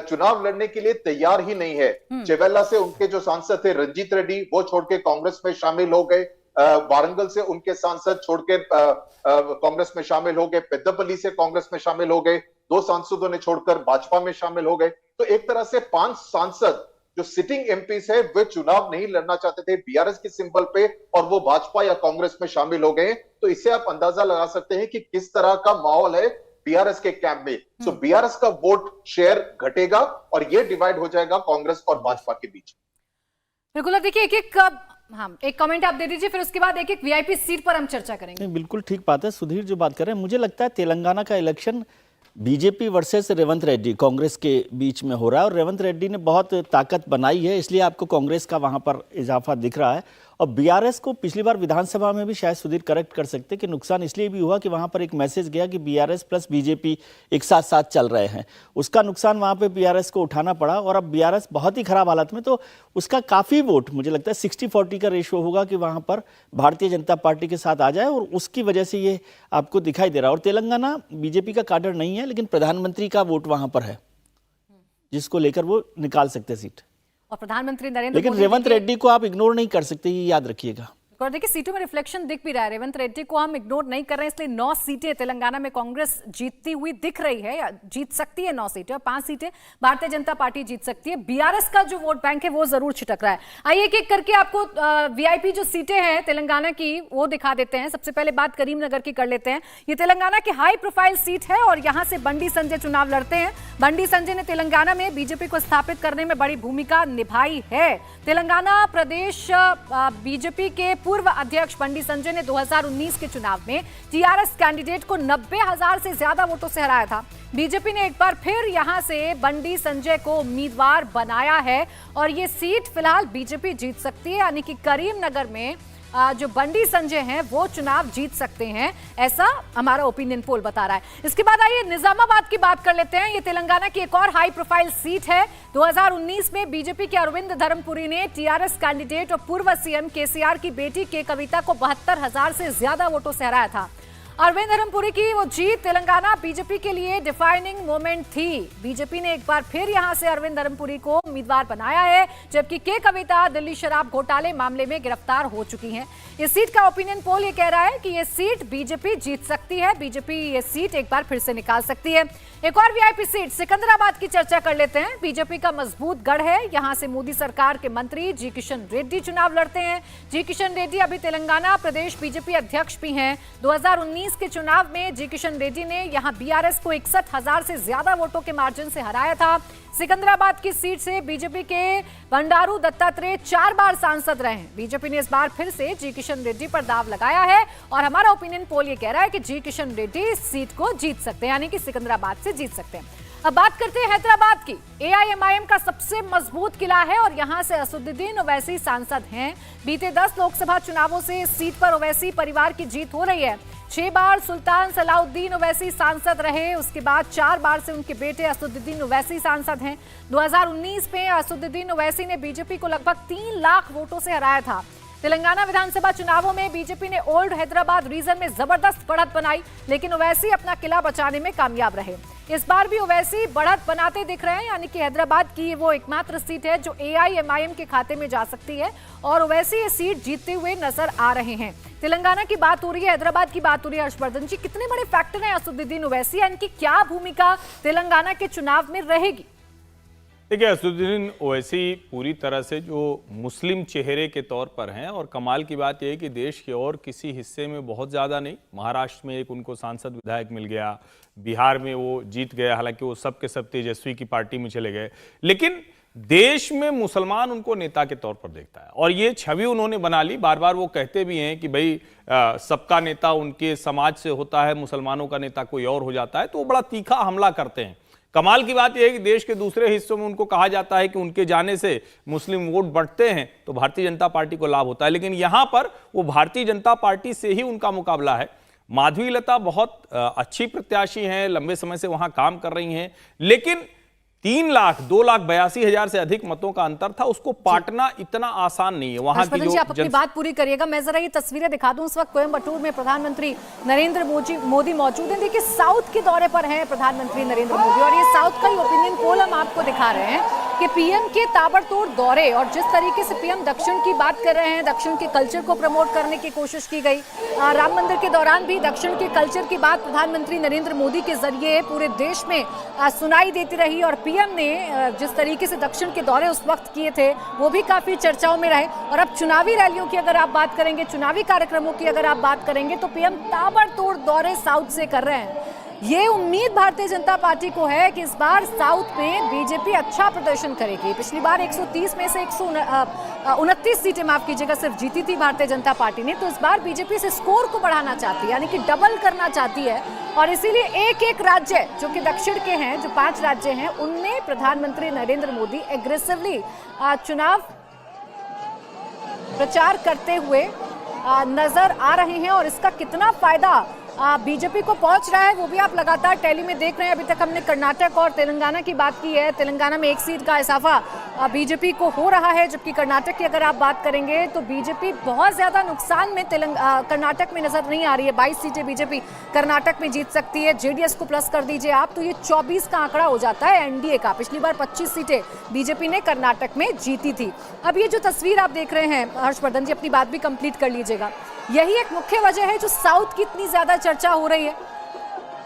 चुनाव लड़ने के लिए तैयार ही नहीं है। चेवेल्ला से उनके जो सांसद थे रंजीत रेड्डी, वो छोड़ के कांग्रेस में शामिल हो गए। वारंगल से उनके सांसद छोड़ के कांग्रेस में शामिल हो गए, पेद्दपल्ली से कांग्रेस में शामिल हो गए, 2 सांसदों ने छोड़कर भाजपा में शामिल हो गए। तो एक तरह से 5 सांसद जो सिटिंग एमपीज है वे चुनाव नहीं लड़ना चाहते थे बीआरएस के सिंबल पे, और वो भाजपा या कांग्रेस में शामिल हो गए। तो इससे आप अंदाजा लगा सकते हैं कि किस तरह का माहौल है बीआरएस के कैंप में। सो बीआरएस का वोट शेयर घटेगा और ये डिवाइड हो जाएगा कांग्रेस और भाजपा के बीच।
बिल्कुल, देखिए एक कमेंट आप दे दीजिए, फिर उसके बाद एक वीआईपी सीट पर हम चर्चा करेंगे।
बिल्कुल ठीक बात है सुधीर जो बात कर रहे हैं। मुझे लगता है तेलंगाना का election BJP versus Revanth Reddy Congress के बीच में हो रहा है, और रेवंत रेड्डी ने बहुत ताकत बनाई है, इसलिए आपको कांग्रेस का वहां पर इजाफा दिख रहा है। और बीआरएस को पिछली बार विधानसभा में भी शायद सुधीर करेक्ट कर सकते कि नुकसान इसलिए भी हुआ कि वहां पर एक मैसेज गया कि बीआरएस प्लस बीजेपी एक साथ साथ चल रहे हैं, उसका नुकसान वहां पे बीआरएस को उठाना पड़ा। और अब बीआरएस बहुत ही खराब हालत में, तो उसका काफ़ी वोट मुझे लगता है 60-40 का रेशियो होगा कि वहां पर भारतीय जनता पार्टी के साथ आ जाए, और उसकी वजह से ये आपको दिखाई दे रहा है। और तेलंगाना बीजेपी का काडर नहीं है, लेकिन प्रधानमंत्री का वोट वहां पर है जिसको लेकर वो निकाल सकते सीट।
और प्रधानमंत्री नरेंद्र
लेकिन
मोदी
रेवंत रेड्डी को आप इग्नोर नहीं कर सकते, ये याद रखिएगा।
और देखिए सीटों में रिफ्लेक्शन दिख भी रहा है, रेवंत रेड्डी को हम इग्नोर नहीं कर रहे हैं, इसलिए 9 सीटें तेलंगाना में कांग्रेस जीतती हुई दिख रही है, या जीत सकती है 9 सीटें, और 5 सीटें भारतीय जनता पार्टी जीत सकती है। बीआरएस का जो वोट बैंक है वो जरूर छिटक रहा है। आइए एक एक करके आपको वीआईपी जो सीटें हैं तेलंगाना की वो दिखा देते हैं। सबसे पहले बात करीमनगर की कर लेते हैं। ये तेलंगाना की हाई प्रोफाइल सीट है और यहां से बंडी संजय चुनाव लड़ते हैं। बंडी संजय ने तेलंगाना में बीजेपी को स्थापित करने में बड़ी भूमिका निभाई है। तेलंगाना प्रदेश बीजेपी के पूर्व अध्यक्ष बंडी संजय ने 2019 के चुनाव में टीआरएस कैंडिडेट को 90,000 से ज्यादा वोटों से हराया था। बीजेपी ने एक बार फिर यहां से बंडी संजय को उम्मीदवार बनाया है और ये सीट फिलहाल बीजेपी जीत सकती है, यानी कि करीमनगर में जो बंडी संजय हैं वो चुनाव जीत सकते हैं, ऐसा हमारा ओपिनियन पोल बता रहा है। इसके बाद आइए निजामाबाद की बात कर लेते हैं। ये तेलंगाना की एक और हाई प्रोफाइल सीट है। 2019 में बीजेपी के अरविंद धर्मपुरी ने टीआरएस कैंडिडेट और पूर्व सीएम केसीआर की बेटी के कविता को 72,000 से ज्यादा वोटों से हराया था। अरविंद धर्मपुरी की वो जीत तेलंगाना बीजेपी के लिए डिफाइनिंग मोमेंट थी। बीजेपी ने एक बार फिर यहां से अरविंद धर्मपुरी को उम्मीदवार बनाया है, जबकि के कविता दिल्ली शराब घोटाले मामले में गिरफ्तार हो चुकी हैं। इस सीट का ओपिनियन पोल ये कह रहा है कि ये सीट बीजेपी जीत सकती है, बीजेपी ये सीट एक बार फिर से निकाल सकती है। एक और वीआईपी सीट सिकंदराबाद की चर्चा कर लेते हैं। बीजेपी का मजबूत गढ़ है, यहां से मोदी सरकार के मंत्री जी किशन रेड्डी चुनाव लड़ते हैं। जी किशन रेड्डी अभी तेलंगाना प्रदेश बीजेपी अध्यक्ष भी हैं। 2019 के चुनाव में जी किशन रेड्डी ने यहां बीआरएस को 61,000 से ज्यादा वोटों के मार्जिन से हराया था। सिकंदराबाद की सीट से बीजेपी के बंडारू दत्तात्रेय 4 बार सांसद रहे हैं। बीजेपी ने इस बार फिर से जी किशन रेड्डी पर दाव लगाया है और हमारा ओपिनियन पोल ये कह रहा है कि जी किशन रेड्डी इस सीट को जीत सकते हैं, यानी कि सिकंदराबाद से जीत सकते हैं। अब बात करते हैं हैदराबाद की। एआईएमआईएम का सबसे मजबूत किला है और यहां से असदुद्दीन ओवैसी सांसद हैं। बीते 10 लोकसभा चुनावों से इस सीट पर ओवैसी परिवार की जीत हो रही है। 6 बार सुल्तान सलाउद्दीन ओवैसी सांसद रहे, उसके बाद 4 बार से उनके बेटे असदुद्दीन ओवैसी सांसद हैं। 2019 में असदुद्दीन ओवैसी ने बीजेपी को लगभग 3 लाख वोटों से हराया था। तेलंगाना विधानसभा चुनावों में बीजेपी ने ओल्ड हैदराबाद रीजन में जबरदस्त बढ़त बनाई, लेकिन ओवैसी अपना किला बचाने में कामयाब रहे। इस बार भी ओवैसी बढ़त बनाते दिख रहे हैं, यानी कि हैदराबाद की वो एकमात्र सीट है जो एआईएमआईएम के खाते में जा सकती है और ओवैसी ये सीट जीतते हुए नजर आ रहे हैं। तेलंगाना की बात हो रही है, हैदराबाद की बात हो रही है। हर्षवर्धन जी, कितने बड़े फैक्टर हैं असदुद्दीन ओवैसी, इनकी क्या भूमिका तेलंगाना के चुनाव में रहेगी?
देखिए, असदुद्दीन ओवैसी पूरी तरह से जो मुस्लिम चेहरे के तौर पर हैं, और कमाल की बात यह है कि देश के और किसी हिस्से में बहुत ज़्यादा नहीं। महाराष्ट्र में एक उनको सांसद विधायक मिल गया, बिहार में वो जीत गया, हालांकि वो सब के सब तेजस्वी की पार्टी में चले गए, लेकिन देश में मुसलमान उनको नेता के तौर पर देखता है और ये छवि उन्होंने बना ली। बार बार वो कहते भी हैं कि भाई सबका नेता उनके समाज से होता है, मुसलमानों का नेता कोई और हो जाता है, तो वो बड़ा तीखा हमला करते हैं। कमाल की बात यह है कि देश के दूसरे हिस्सों में उनको कहा जाता है कि उनके जाने से मुस्लिम वोट बढ़ते हैं तो भारतीय जनता पार्टी को लाभ होता है, लेकिन यहां पर वो भारतीय जनता पार्टी से ही उनका मुकाबला है। माधवी लता बहुत अच्छी प्रत्याशी हैं, लंबे समय से वहां काम कर रही हैं, लेकिन 2,82,82,000 से अधिक मतों का अंतर था, उसको पाटना इतना आसान नहीं है। वहां की जो
आप अपनी बात पूरी करिएगा, मैं जरा ये तस्वीरें दिखा दूं। उस वक्त कोयम्बटूर में प्रधानमंत्री नरेंद्र मोदी मौजूद हैं। देखिए, साउथ के दौरे पर हैं प्रधानमंत्री नरेंद्र मोदी और ये साउथ का ही ओपिनियन पोल हम आपको दिखा रहे हैं। कि पीएम के ताबड़तोड़ दौरे और जिस तरीके से पीएम दक्षिण की बात कर रहे हैं, दक्षिण के कल्चर को प्रमोट करने की कोशिश की गई। राम मंदिर के दौरान भी दक्षिण के कल्चर की बात प्रधानमंत्री नरेंद्र मोदी के जरिए पूरे देश में सुनाई देती रही और पीएम ने जिस तरीके से दक्षिण के दौरे उस वक्त किए थे वो भी काफी चर्चाओं में रहे। और अब चुनावी रैलियों की अगर आप बात करेंगे, चुनावी कार्यक्रमों की अगर आप बात करेंगे तो पीएम ताबड़तोड़ दौरे साउथ से कर रहे हैं। ये उम्मीद भारतीय जनता पार्टी को है कि इस बार साउथ में बीजेपी अच्छा प्रदर्शन करेगी। पिछली बार 130 में से 129 सीटें, माफ कीजिएगा, सिर्फ जीती थी भारतीय जनता पार्टी ने। तो इस बार बीजेपी से स्कोर को बढ़ाना चाहती है, यानी कि डबल करना चाहती है। और इसीलिए एक एक राज्य जो कि दक्षिण के हैं, जो 5 राज्य हैं, उनमें प्रधानमंत्री नरेंद्र मोदी एग्रेसिवली चुनाव प्रचार करते हुए नजर आ रहे हैं। और इसका कितना फायदा बीजेपी को पहुंच रहा है वो भी आप लगातार टैली में देख रहे हैं। अभी तक हमने कर्नाटक और तेलंगाना की बात की है। तेलंगाना में 1 सीट का इजाफा बीजेपी को हो रहा है, जबकि कर्नाटक की अगर आप बात करेंगे तो बीजेपी बहुत ज्यादा नुकसान में कर्नाटक में नजर नहीं आ रही है। 22 सीटें बीजेपी कर्नाटक में जीत सकती है। जेडीएस को प्लस कर दीजिए आप तो ये 24 का आंकड़ा हो जाता है एनडीए का। पिछली बार 25 सीटें बीजेपी ने कर्नाटक में जीती थी। अब ये जो तस्वीर आप देख रहे हैं, हर्षवर्धन जी अपनी बात भी कंप्लीट कर लीजिएगा, यही एक मुख्य वजह है जो साउथ की इतनी ज्यादा चर्चा हो रही है।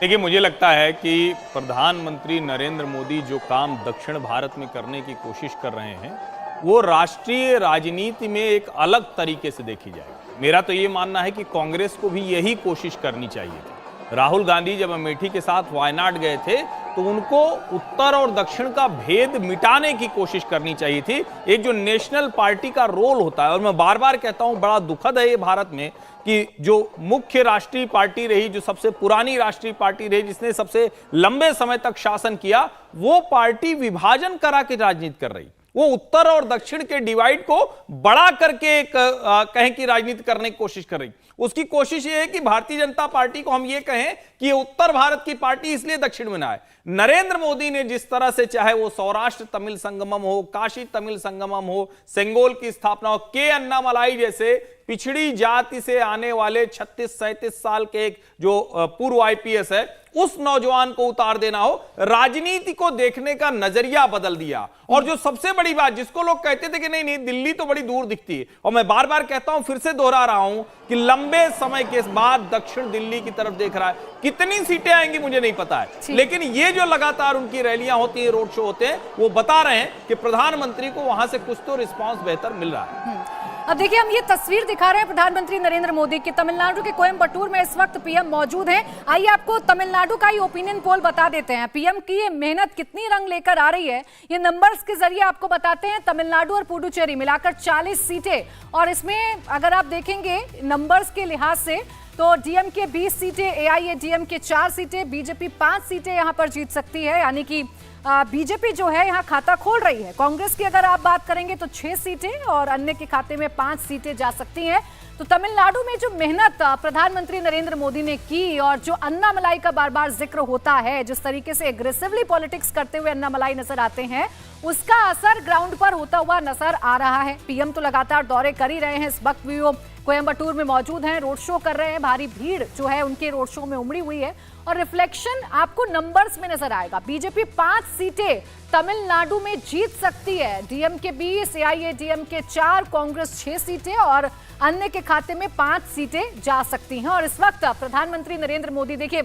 देखिए, मुझे लगता है कि प्रधानमंत्री नरेंद्र मोदी जो काम दक्षिण भारत में करने की कोशिश कर रहे हैं वो राष्ट्रीय राजनीति में एक अलग तरीके से देखी जाएगी। मेरा तो ये मानना है कि कांग्रेस को भी यही कोशिश करनी चाहिए थी। राहुल गांधी जब अमेठी के साथ वायनाड गए थे तो उनको उत्तर और दक्षिण का भेद मिटाने की कोशिश करनी चाहिए थी। एक जो नेशनल पार्टी का रोल होता है, और मैं बार बार कहता हूं बड़ा दुखद है ये भारत में कि जो मुख्य राष्ट्रीय पार्टी रही, जो सबसे पुरानी राष्ट्रीय पार्टी रही, जिसने सबसे लंबे समय तक शासन किया, वो पार्टी विभाजन करा के राजनीति कर रही। वो उत्तर और दक्षिण के डिवाइड को बड़ा करके एक कहें कि राजनीति करने की कोशिश कर रही। उसकी कोशिश ये है कि भारतीय जनता पार्टी को हम ये कहें कि ये उत्तर भारत की पार्टी इसलिए दक्षिण में ना आए। नरेंद्र मोदी ने जिस तरह से, चाहे वो सौराष्ट्र तमिल संगमम हो, काशी तमिल संगमम हो, सेंगोल की स्थापना हो, के अन्नामलाई जैसे पिछड़ी जाति से आने वाले 36-37 साल के एक जो पूर्व आईपीएस है उस नौजवान को उतार देना हो, राजनीति को देखने का नजरिया बदल दिया। और जो सबसे बड़ी बात, जिसको लोग कहते थे कि नहीं नहीं दिल्ली तो बड़ी दूर दिखती है, और मैं बार बार कहता हूं, फिर से दोहरा रहा हूं कि लंबे समय के बाद दक्षिण दिल्ली की तरफ देख रहा है। कितनी सीटें आएंगी मुझे नहीं पता है, लेकिन ये जो लगातार उनकी रैलियां होती है, रोड शो होते हैं, वो बता रहे हैं कि प्रधानमंत्री को वहां से कुछ तो रिस्पॉन्स बेहतर मिल रहा है।
अब देखिए, हम ये तस्वीर दिखा रहे हैं प्रधानमंत्री नरेंद्र मोदी की। तमिलनाडु के कोयम्बटूर में इस वक्त पीएम मौजूद हैं। आइए आपको तमिलनाडु का ही ओपिनियन पोल बता देते हैं। पीएम की ये मेहनत कितनी रंग लेकर आ रही है, ये नंबर्स के जरिए आपको बताते हैं। तमिलनाडु और पुडुचेरी मिलाकर 40 सीटें, और इसमें अगर आप देखेंगे नंबर्स के लिहाज से तो डीएमके 20 सीटें, एआईएडीएमके 4 सीटें, बीजेपी 5 सीटें यहां पर जीत सकती है। यानी कि बीजेपी जो है यहाँ खाता खोल रही है। कांग्रेस की अगर आप बात करेंगे तो 6 सीटें और अन्य के खाते में 5 सीटें जा सकती हैं। तो तमिलनाडु में जो मेहनत प्रधानमंत्री नरेंद्र मोदी ने की और जो अन्नामलाई का बार बार जिक्र होता है, जिस तरीके से एग्रेसिवली पॉलिटिक्स करते हुए अन्नामलाई नजर आते हैं, उसका असर ग्राउंड पर होता हुआ नजर आ रहा है। पीएम तो लगातार दौरे कर ही रहे हैं। इस वक्त भी वो कोयम्बटूर में मौजूद हैं, रोड शो कर रहे हैं। भारी भीड़ जो है उनके रोड शो में उमड़ी हुई है और रिफ्लेक्शन आपको नंबर्स में नजर आएगा। बीजेपी 5 सीटें तमिलनाडु में जीत सकती है, डीएमके 20, एआईएडीएमके 4, कांग्रेस 6 सीटें और अन्य के खाते में 5 सीटें जा सकती हैं। और इस वक्त प्रधानमंत्री नरेंद्र मोदी देखिए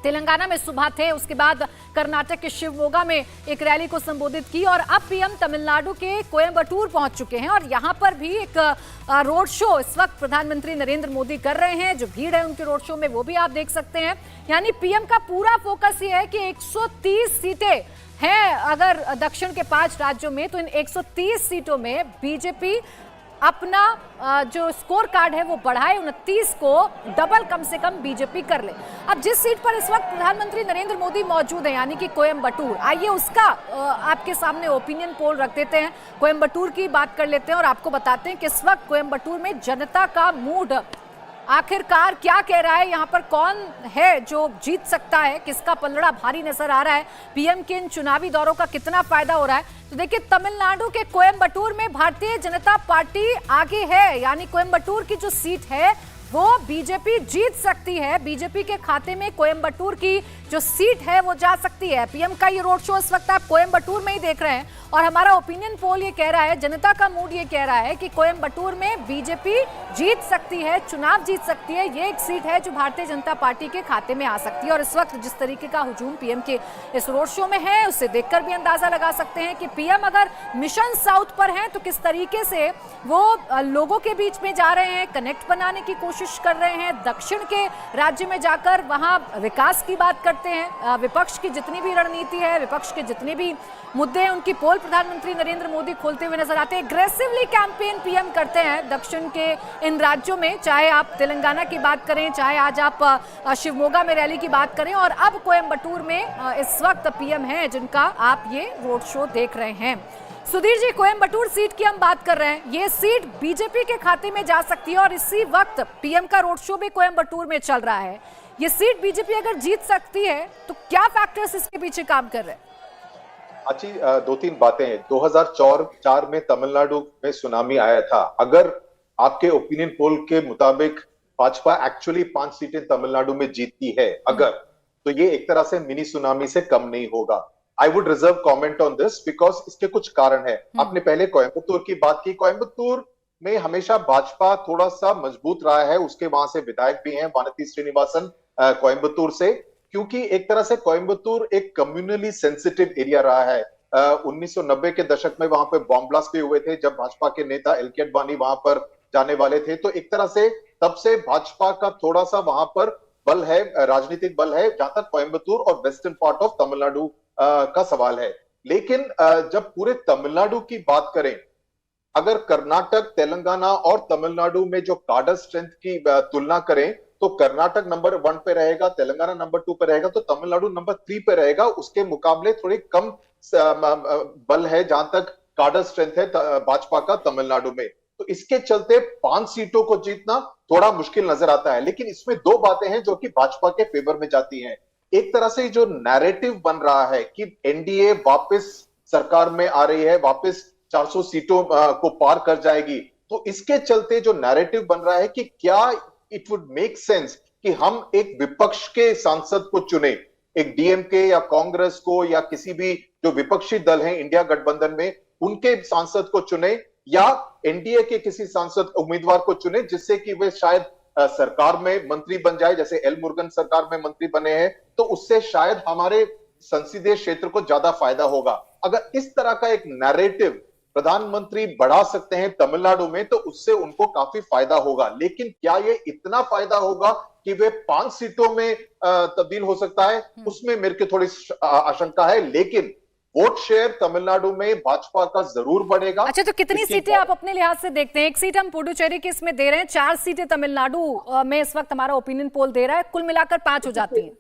तेलंगाना में सुबह थे, उसके बाद कर्नाटक के शिवमोगा में एक रैली को संबोधित की और अब पीएम तमिलनाडु के कोयम्बटूर पहुंच चुके हैं और यहां पर भी एक रोड शो इस वक्त प्रधानमंत्री नरेंद्र मोदी कर रहे हैं। जो भीड़ है उनके रोड शो में वो भी आप देख सकते हैं। यानी पीएम का पूरा फोकस ये है कि 130 सीटें हैं अगर दक्षिण के 5 राज्यों में, तो इन 130 सीटों में बीजेपी अपना जो स्कोर कार्ड है वो बढ़ाए, 29 को डबल कम से कम बीजेपी कर ले। अब जिस सीट पर इस वक्त प्रधानमंत्री नरेंद्र मोदी मौजूद हैं, यानी कि कोयम्बटूर, आइए उसका आपके सामने ओपिनियन पोल रख देते हैं। कोयम्बटूर की बात कर लेते हैं और आपको बताते हैं कि इस वक्त कोयम्बटूर में जनता का मूड आखिरकार क्या कह रहा है, यहाँ पर कौन है जो जीत सकता है, किसका पलड़ा भारी नजर आ रहा है, पीएम के इन चुनावी दौरों का कितना फायदा हो रहा है। तो देखिए तमिलनाडु के कोयम्बटूर में भारतीय जनता पार्टी आगे है, यानी कोयम्बटूर की जो सीट है वो बीजेपी जीत सकती है। बीजेपी के खाते में कोयम्बटूर की जो सीट है वो जा सकती है। पीएम का ये रोड शो इस वक्त आप कोयम्बटूर में ही देख रहे हैं और हमारा ओपिनियन पोल ये कह रहा है, जनता का मूड ये कह रहा है कि कोयम्बटूर में बीजेपी जीत सकती है, चुनाव जीत सकती है। ये एक सीट है जो भारतीय जनता पार्टी के खाते में आ सकती है। और इस वक्त जिस तरीके का हुजूम पीएम के इस रोड शो में है, उससे देखकर भी अंदाजा लगा सकते हैं कि पीएम अगर मिशन साउथ पर हैं तो किस तरीके से वो लोगों के बीच में जा रहे हैं, कनेक्ट बनाने की कोशिश कर रहे हैं। दक्षिण के राज्य में जाकर वहां विकास की बात करते हैं। विपक्ष की जितनी भी रणनीति है, विपक्ष के जितने भी मुद्दे हैं, उनकी पोल प्रधानमंत्री नरेंद्र मोदी खोलते हुए नजर आते हैं। एग्रेसिवली कैंपेन पीएम करते हैं दक्षिण के इन राज्यों में, चाहे आप तेलंगाना की बात करें, चाहे आज आप शिवमोगा में रैली की बात करें, और अब कोयम्बटूर में इस वक्त पीएम हैं जिनका आप ये रोड शो देख रहे हैं। सुधीर जी, कोयम्बटूर सीट की हम बात कर रहे हैं, ये सीट बीजेपी के खाते में जा सकती है और इसी वक्त पीएम का रोड शो भी कोयम्बटूर में चल रहा है। ये सीट बीजेपी अगर जीत सकती है तो क्या फैक्टर्स इसके पीछे काम कर रहे हैं?
अच्छी दो तीन बातें हैं। 2004 में तमिलनाडु में सुनामी आया था। अगर आपके ओपिनियन पोल के मुताबिक भाजपा एक्चुअली 5 सीटें तमिलनाडु में जीतती है अगर, तो ये एक तरह से मिनी सुनामी से कम नहीं होगा। I would reserve comment on this because इसके कुछ कारण है। आपने पहले कोयम्बटूर की बात की। कोयम्बटूर में हमेशा भाजपा थोड़ा सा मजबूत रहा है। उसके वहां से विधायक भी हैं वानती श्रीनिवासन कोयम्बटूर से, क्योंकि एक तरह से कोयम्बटूर एक कम्युनली सेंसिटिव एरिया रहा है। 1990 के दशक में वहां पे बॉम्ब ब्लास्ट भी हुए थे जब भाजपा के नेता एलके अडवाणी वहां पर जाने वाले थे। तो एक तरह से तब से भाजपा का थोड़ा सा वहां पर बल है, राजनीतिक बल है, जहां तक कोयम्बटूर और वेस्टर्न पार्ट ऑफ तमिलनाडु का सवाल है। लेकिन जब पूरे तमिलनाडु की बात करें, अगर कर्नाटक, तेलंगाना और तमिलनाडु में जो कार्डर स्ट्रेंथ की तुलना करें तो कर्नाटक नंबर 1 पे रहेगा, तेलंगाना नंबर 2 पे रहेगा, तो तमिलनाडु नंबर 3 पे रहेगा। उसके मुकाबले थोड़ी कम बल है जहां तक कार्डर स्ट्रेंथ है भाजपा का तमिलनाडु में। तो इसके चलते 5 सीटों को जीतना थोड़ा मुश्किल नजर आता है। लेकिन इसमें 2 बातें हैं जो कि भाजपा के फेवर में जाती हैं। एक तरह से जो नैरेटिव बन रहा है कि एनडीए वापस सरकार में आ रही है, वापस 400 सीटों को पार कर जाएगी, तो इसके चलते जो नैरेटिव बन रहा है कि क्या इट वुड मेक सेंस कि हम एक विपक्ष के सांसद को चुने, एक डीएमके या कांग्रेस को या किसी भी जो विपक्षी दल हैं इंडिया गठबंधन में, उनके सांसद को चुने, या एनडीए के किसी सांसद उम्मीदवार को चुने जिससे कि वे शायद सरकार में मंत्री बन जाए, जैसे एल मुरुगन सरकार में मंत्री बने हैं, तो उससे शायद हमारे संसदीय क्षेत्र को ज्यादा फायदा होगा। अगर इस तरह का एक नैरेटिव प्रधानमंत्री बढ़ा सकते हैं तमिलनाडु में तो उससे उनको काफी फायदा होगा। लेकिन क्या ये इतना फायदा होगा कि वे 5 सीटों में तब्दील हो सकता है, उसमें मेरे को थोड़ी आशंका है। लेकिन वोट शेयर तमिलनाडु में भाजपा का जरूर बढ़ेगा।
अच्छा, तो कितनी सीटें आप अपने लिहाज से देखते हैं? एक सीट हम पुडुचेरी के इसमें दे रहे हैं, 4 सीटें तमिलनाडु में इस वक्त हमारा ओपिनियन पोल दे रहा है, कुल मिलाकर 5 हो जाती हैं।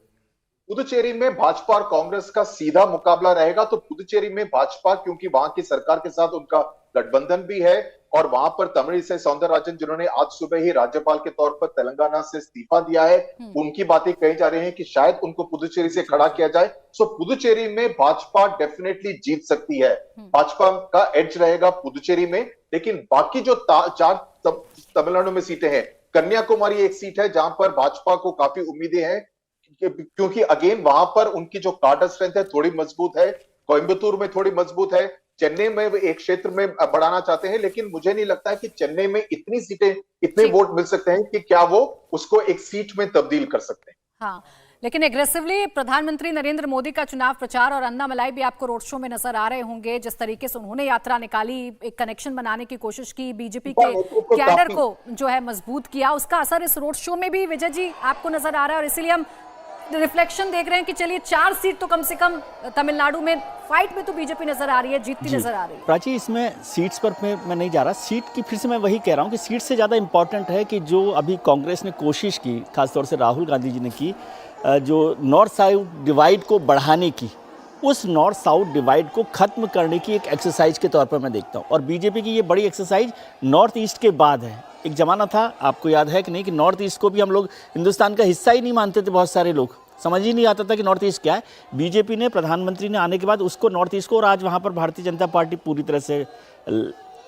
पुदुचेरी में भाजपा और कांग्रेस का सीधा मुकाबला रहेगा। तो पुदुचेरी में भाजपा, क्योंकि वहां की सरकार के साथ उनका गठबंधन भी है, और वहां पर तमिलिसै सौंदरराजन जिन्होंने आज सुबह ही राज्यपाल के तौर पर तेलंगाना से इस्तीफा दिया है, उनकी बातें कही जा रही हैं कि शायद उनको पुदुचेरी से खड़ा किया जाए। सो पुदुचेरी में भाजपा डेफिनेटली जीत सकती है। भाजपा का एज रहेगा पुदुचेरी में। लेकिन बाकी जो 4 तमिलनाडु में सीटें हैं, कन्याकुमारी एक सीट है जहां पर भाजपा को काफी उम्मीदें हैं, क्योंकि अगेन वहां पर उनकी जो कार्डर स्ट्रेंथ है थोड़ी मजबूत है। कोयम्बटूर में थोड़ी मजबूत है। चेन्नई में एक क्षेत्र में बढ़ाना चाहते हैं, लेकिन मुझे नहीं लगता है कि चेन्नई में इतनी सीटें, इतने वोट मिल सकते हैं कि क्या वो उसको एक सीट में तब्दील कर सकते हैं।
हाँ, लेकिन एग्रेसिवली प्रधानमंत्री नरेंद्र मोदी का चुनाव प्रचार और अन्नामलाई भी आपको रोड शो में नजर आ रहे होंगे। जिस तरीके से उन्होंने यात्रा निकाली, एक कनेक्शन बनाने की कोशिश की, बीजेपी के कैडर को जो है मजबूत किया, उसका असर इस रोड शो में भी विजय जी आपको नजर आ रहा है। और इसीलिए हम रिफ्लेक्शन देख रहे हैं कि चलिए 4 सीट तो कम से कम तमिलनाडु में फाइट में तो बीजेपी नजर आ रही है, जीतती नजर आ रही है।
प्राची, इसमें सीट्स पर मैं नहीं जा रहा। सीट की फिर से मैं वही कह रहा हूँ कि सीट से ज़्यादा इम्पॉर्टेंट है कि जो अभी कांग्रेस ने कोशिश की, खासतौर से राहुल गांधी जी ने की, जो नॉर्थ साउथ डिवाइड को बढ़ाने की, उस नॉर्थ साउथ डिवाइड को ख़त्म करने की एक एक्सरसाइज के तौर पर मैं देखता हूँ। और बीजेपी की ये बड़ी एक्सरसाइज नॉर्थ ईस्ट के बाद है। एक ज़माना था, आपको याद है कि नहीं, कि नॉर्थ ईस्ट को भी हम लोग हिंदुस्तान का हिस्सा ही नहीं मानते थे। बहुत सारे लोग समझ ही नहीं आता था कि नॉर्थ ईस्ट क्या है। बीजेपी ने, प्रधानमंत्री ने आने के बाद उसको, नॉर्थ ईस्ट को, और आज वहाँ पर भारतीय जनता पार्टी पूरी तरह से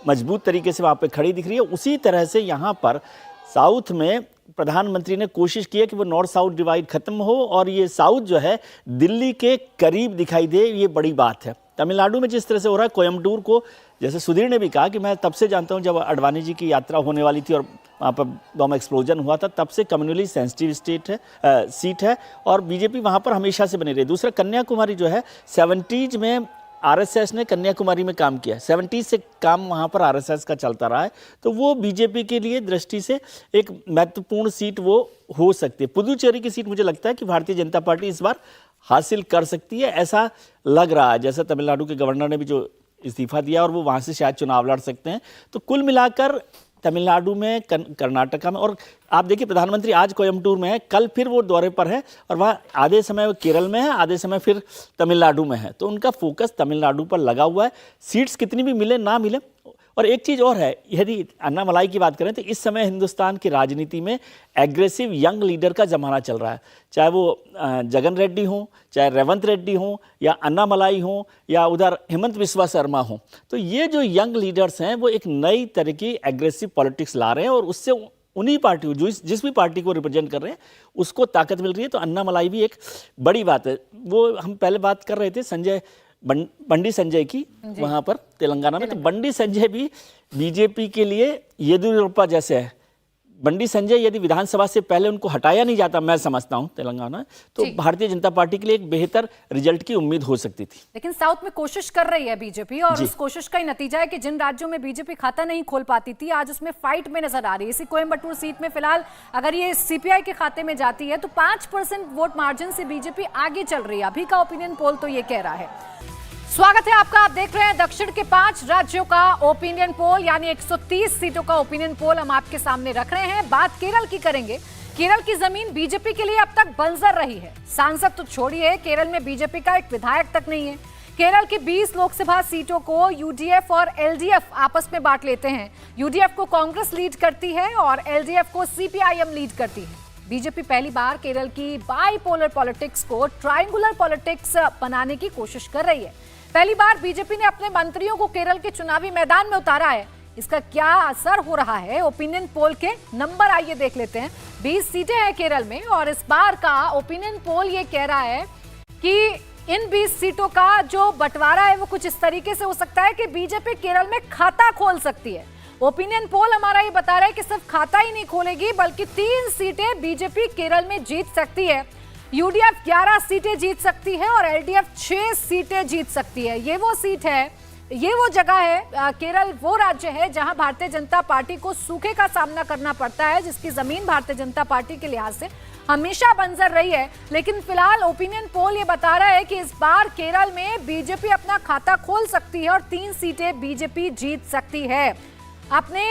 मजबूत तरीके से वहाँ पे खड़ी दिख रही है। उसी तरह से यहाँ पर साउथ में प्रधानमंत्री ने कोशिश की है कि वो नॉर्थ साउथ डिवाइड खत्म हो और ये साउथ जो है दिल्ली के करीब दिखाई दे, ये बड़ी बात है। तमिलनाडु में जिस तरह से हो रहा है, कोयम्बटूर को, जैसे सुधीर ने भी कहा कि मैं तब से जानता हूं जब अडवाणी जी की यात्रा होने वाली थी और वहाँ पर बम एक्सप्लोजन हुआ था, तब से कम्युनली सेंसिटिव सीट है और बीजेपी वहाँ पर हमेशा से बनी रही। दूसरा, कन्याकुमारी जो है 70s में आरएसएस ने कन्याकुमारी में काम किया, 70s से काम वहाँ पर आरएसएस का चलता रहा है, तो वो बीजेपी के लिए दृष्टि से एक महत्वपूर्ण सीट वो हो सकती है। पुदुचेरी की सीट मुझे लगता है कि भारतीय जनता पार्टी इस बार हासिल कर सकती है, ऐसा लग रहा है। जैसे तमिलनाडु के गवर्नर ने भी जो इस्तीफा दिया और वो वहाँ से शायद चुनाव लड़ सकते हैं। तो कुल मिलाकर तमिलनाडु में, कर्नाटका में, और आप देखिए प्रधानमंत्री आज कोयम्बटूर में है, कल फिर वो दौरे पर है और वहाँ आधे समय वो केरल में है, आधे समय फिर तमिलनाडु में है। तो उनका फोकस तमिलनाडु पर लगा हुआ है। सीट्स कितनी भी मिले ना मिले। और एक चीज़ और है, यदि अन्नामलाई की बात करें तो इस समय हिंदुस्तान की राजनीति में एग्रेसिव यंग लीडर का जमाना चल रहा है, चाहे वो जगन रेड्डी हो, चाहे रेवंत रेड्डी हो, या अन्नामलाई हो, या उधर हेमंत बिस्वा शर्मा हो। तो ये जो यंग लीडर्स हैं वो एक नई तरह की एग्रेसिव पॉलिटिक्स ला रहे हैं और उससे उन्हीं पार्टी को, जिस भी पार्टी को रिप्रेजेंट कर रहे हैं उसको ताकत मिल रही है। तो अन्नामलाई भी एक बड़ी बात है। वो हम पहले बात कर रहे थे बंडी संजय की वहां पर तेलंगाना में, तो बंडी संजय भी बीजेपी के लिए येदियुरप्पा जैसे है। बंडी संजय यदि विधानसभा से पहले उनको हटाया नहीं जाता, मैं समझता हूं तेलंगाना, तो भारतीय जनता पार्टी के लिए एक बेहतर रिजल्ट की उम्मीद हो सकती थी।
लेकिन साउथ में कोशिश कर रही है बीजेपी और उस कोशिश का ही नतीजा है कि जिन राज्यों में बीजेपी खाता नहीं खोल पाती थी, आज उसमें फाइट में नजर आ रही है। इसी कोयम्बटूर सीट में फिलहाल अगर ये सीपीआई के खाते में जाती है तो 5% वोट मार्जिन से बीजेपी आगे चल रही है। अभी का ओपिनियन पोल तो ये कह रहा है। स्वागत है आपका, आप देख रहे हैं दक्षिण के 5 राज्यों का ओपिनियन पोल, यानी 130 सीटों का ओपिनियन पोल हम आपके सामने रख रहे हैं। बात केरल की करेंगे। केरल की जमीन बीजेपी के लिए अब तक बंजर रही है। सांसद तो छोड़िए, केरल में बीजेपी का एक विधायक तक नहीं है। केरल की 20 लोकसभा सीटों को यूडीएफ और एलडीएफ आपस में बांट लेते हैं। यूडीएफ को कांग्रेस लीड करती है और एलडीएफ को सीपीआईएम लीड करती है। बीजेपी पहली बार केरल की बाइपोलर पॉलिटिक्स को ट्रायंगुलर पॉलिटिक्स बनाने की कोशिश कर रही है। पहली बार बीजेपी ने अपने मंत्रियों को केरल के चुनावी मैदान में उतारा है। इसका क्या असर हो रहा है? ओपिनियन पोल के नंबर आइए देख लेते हैं। 20 सीटें हैं केरल में और इस बार का ओपिनियन पोल ये कह रहा है कि इन 20 सीटों का जो बंटवारा है वो कुछ इस तरीके से हो सकता है कि बीजेपी केरल में खाता खोल सकती है। ओपिनियन पोल हमारा ये बता रहा है कि सिर्फ खाता ही नहीं खोलेगी बल्कि 3 सीटें बीजेपी केरल में जीत सकती है। यूडीएफ 11 सीटें जीत सकती है और एलडीएफ 6 सीटें जीत सकती है। ये वो सीट है, ये वो जगह है, केरल वो राज्य है जहां भारतीय जनता पार्टी को सूखे का सामना करना पड़ता है, जिसकी जमीन भारतीय जनता पार्टी के लिहाज से हमेशा बंजर रही है। लेकिन फिलहाल ओपिनियन पोल ये बता रहा है कि इस बार केरल में बीजेपी अपना खाता खोल सकती है और 3 सीटें बीजेपी जीत सकती है। अपने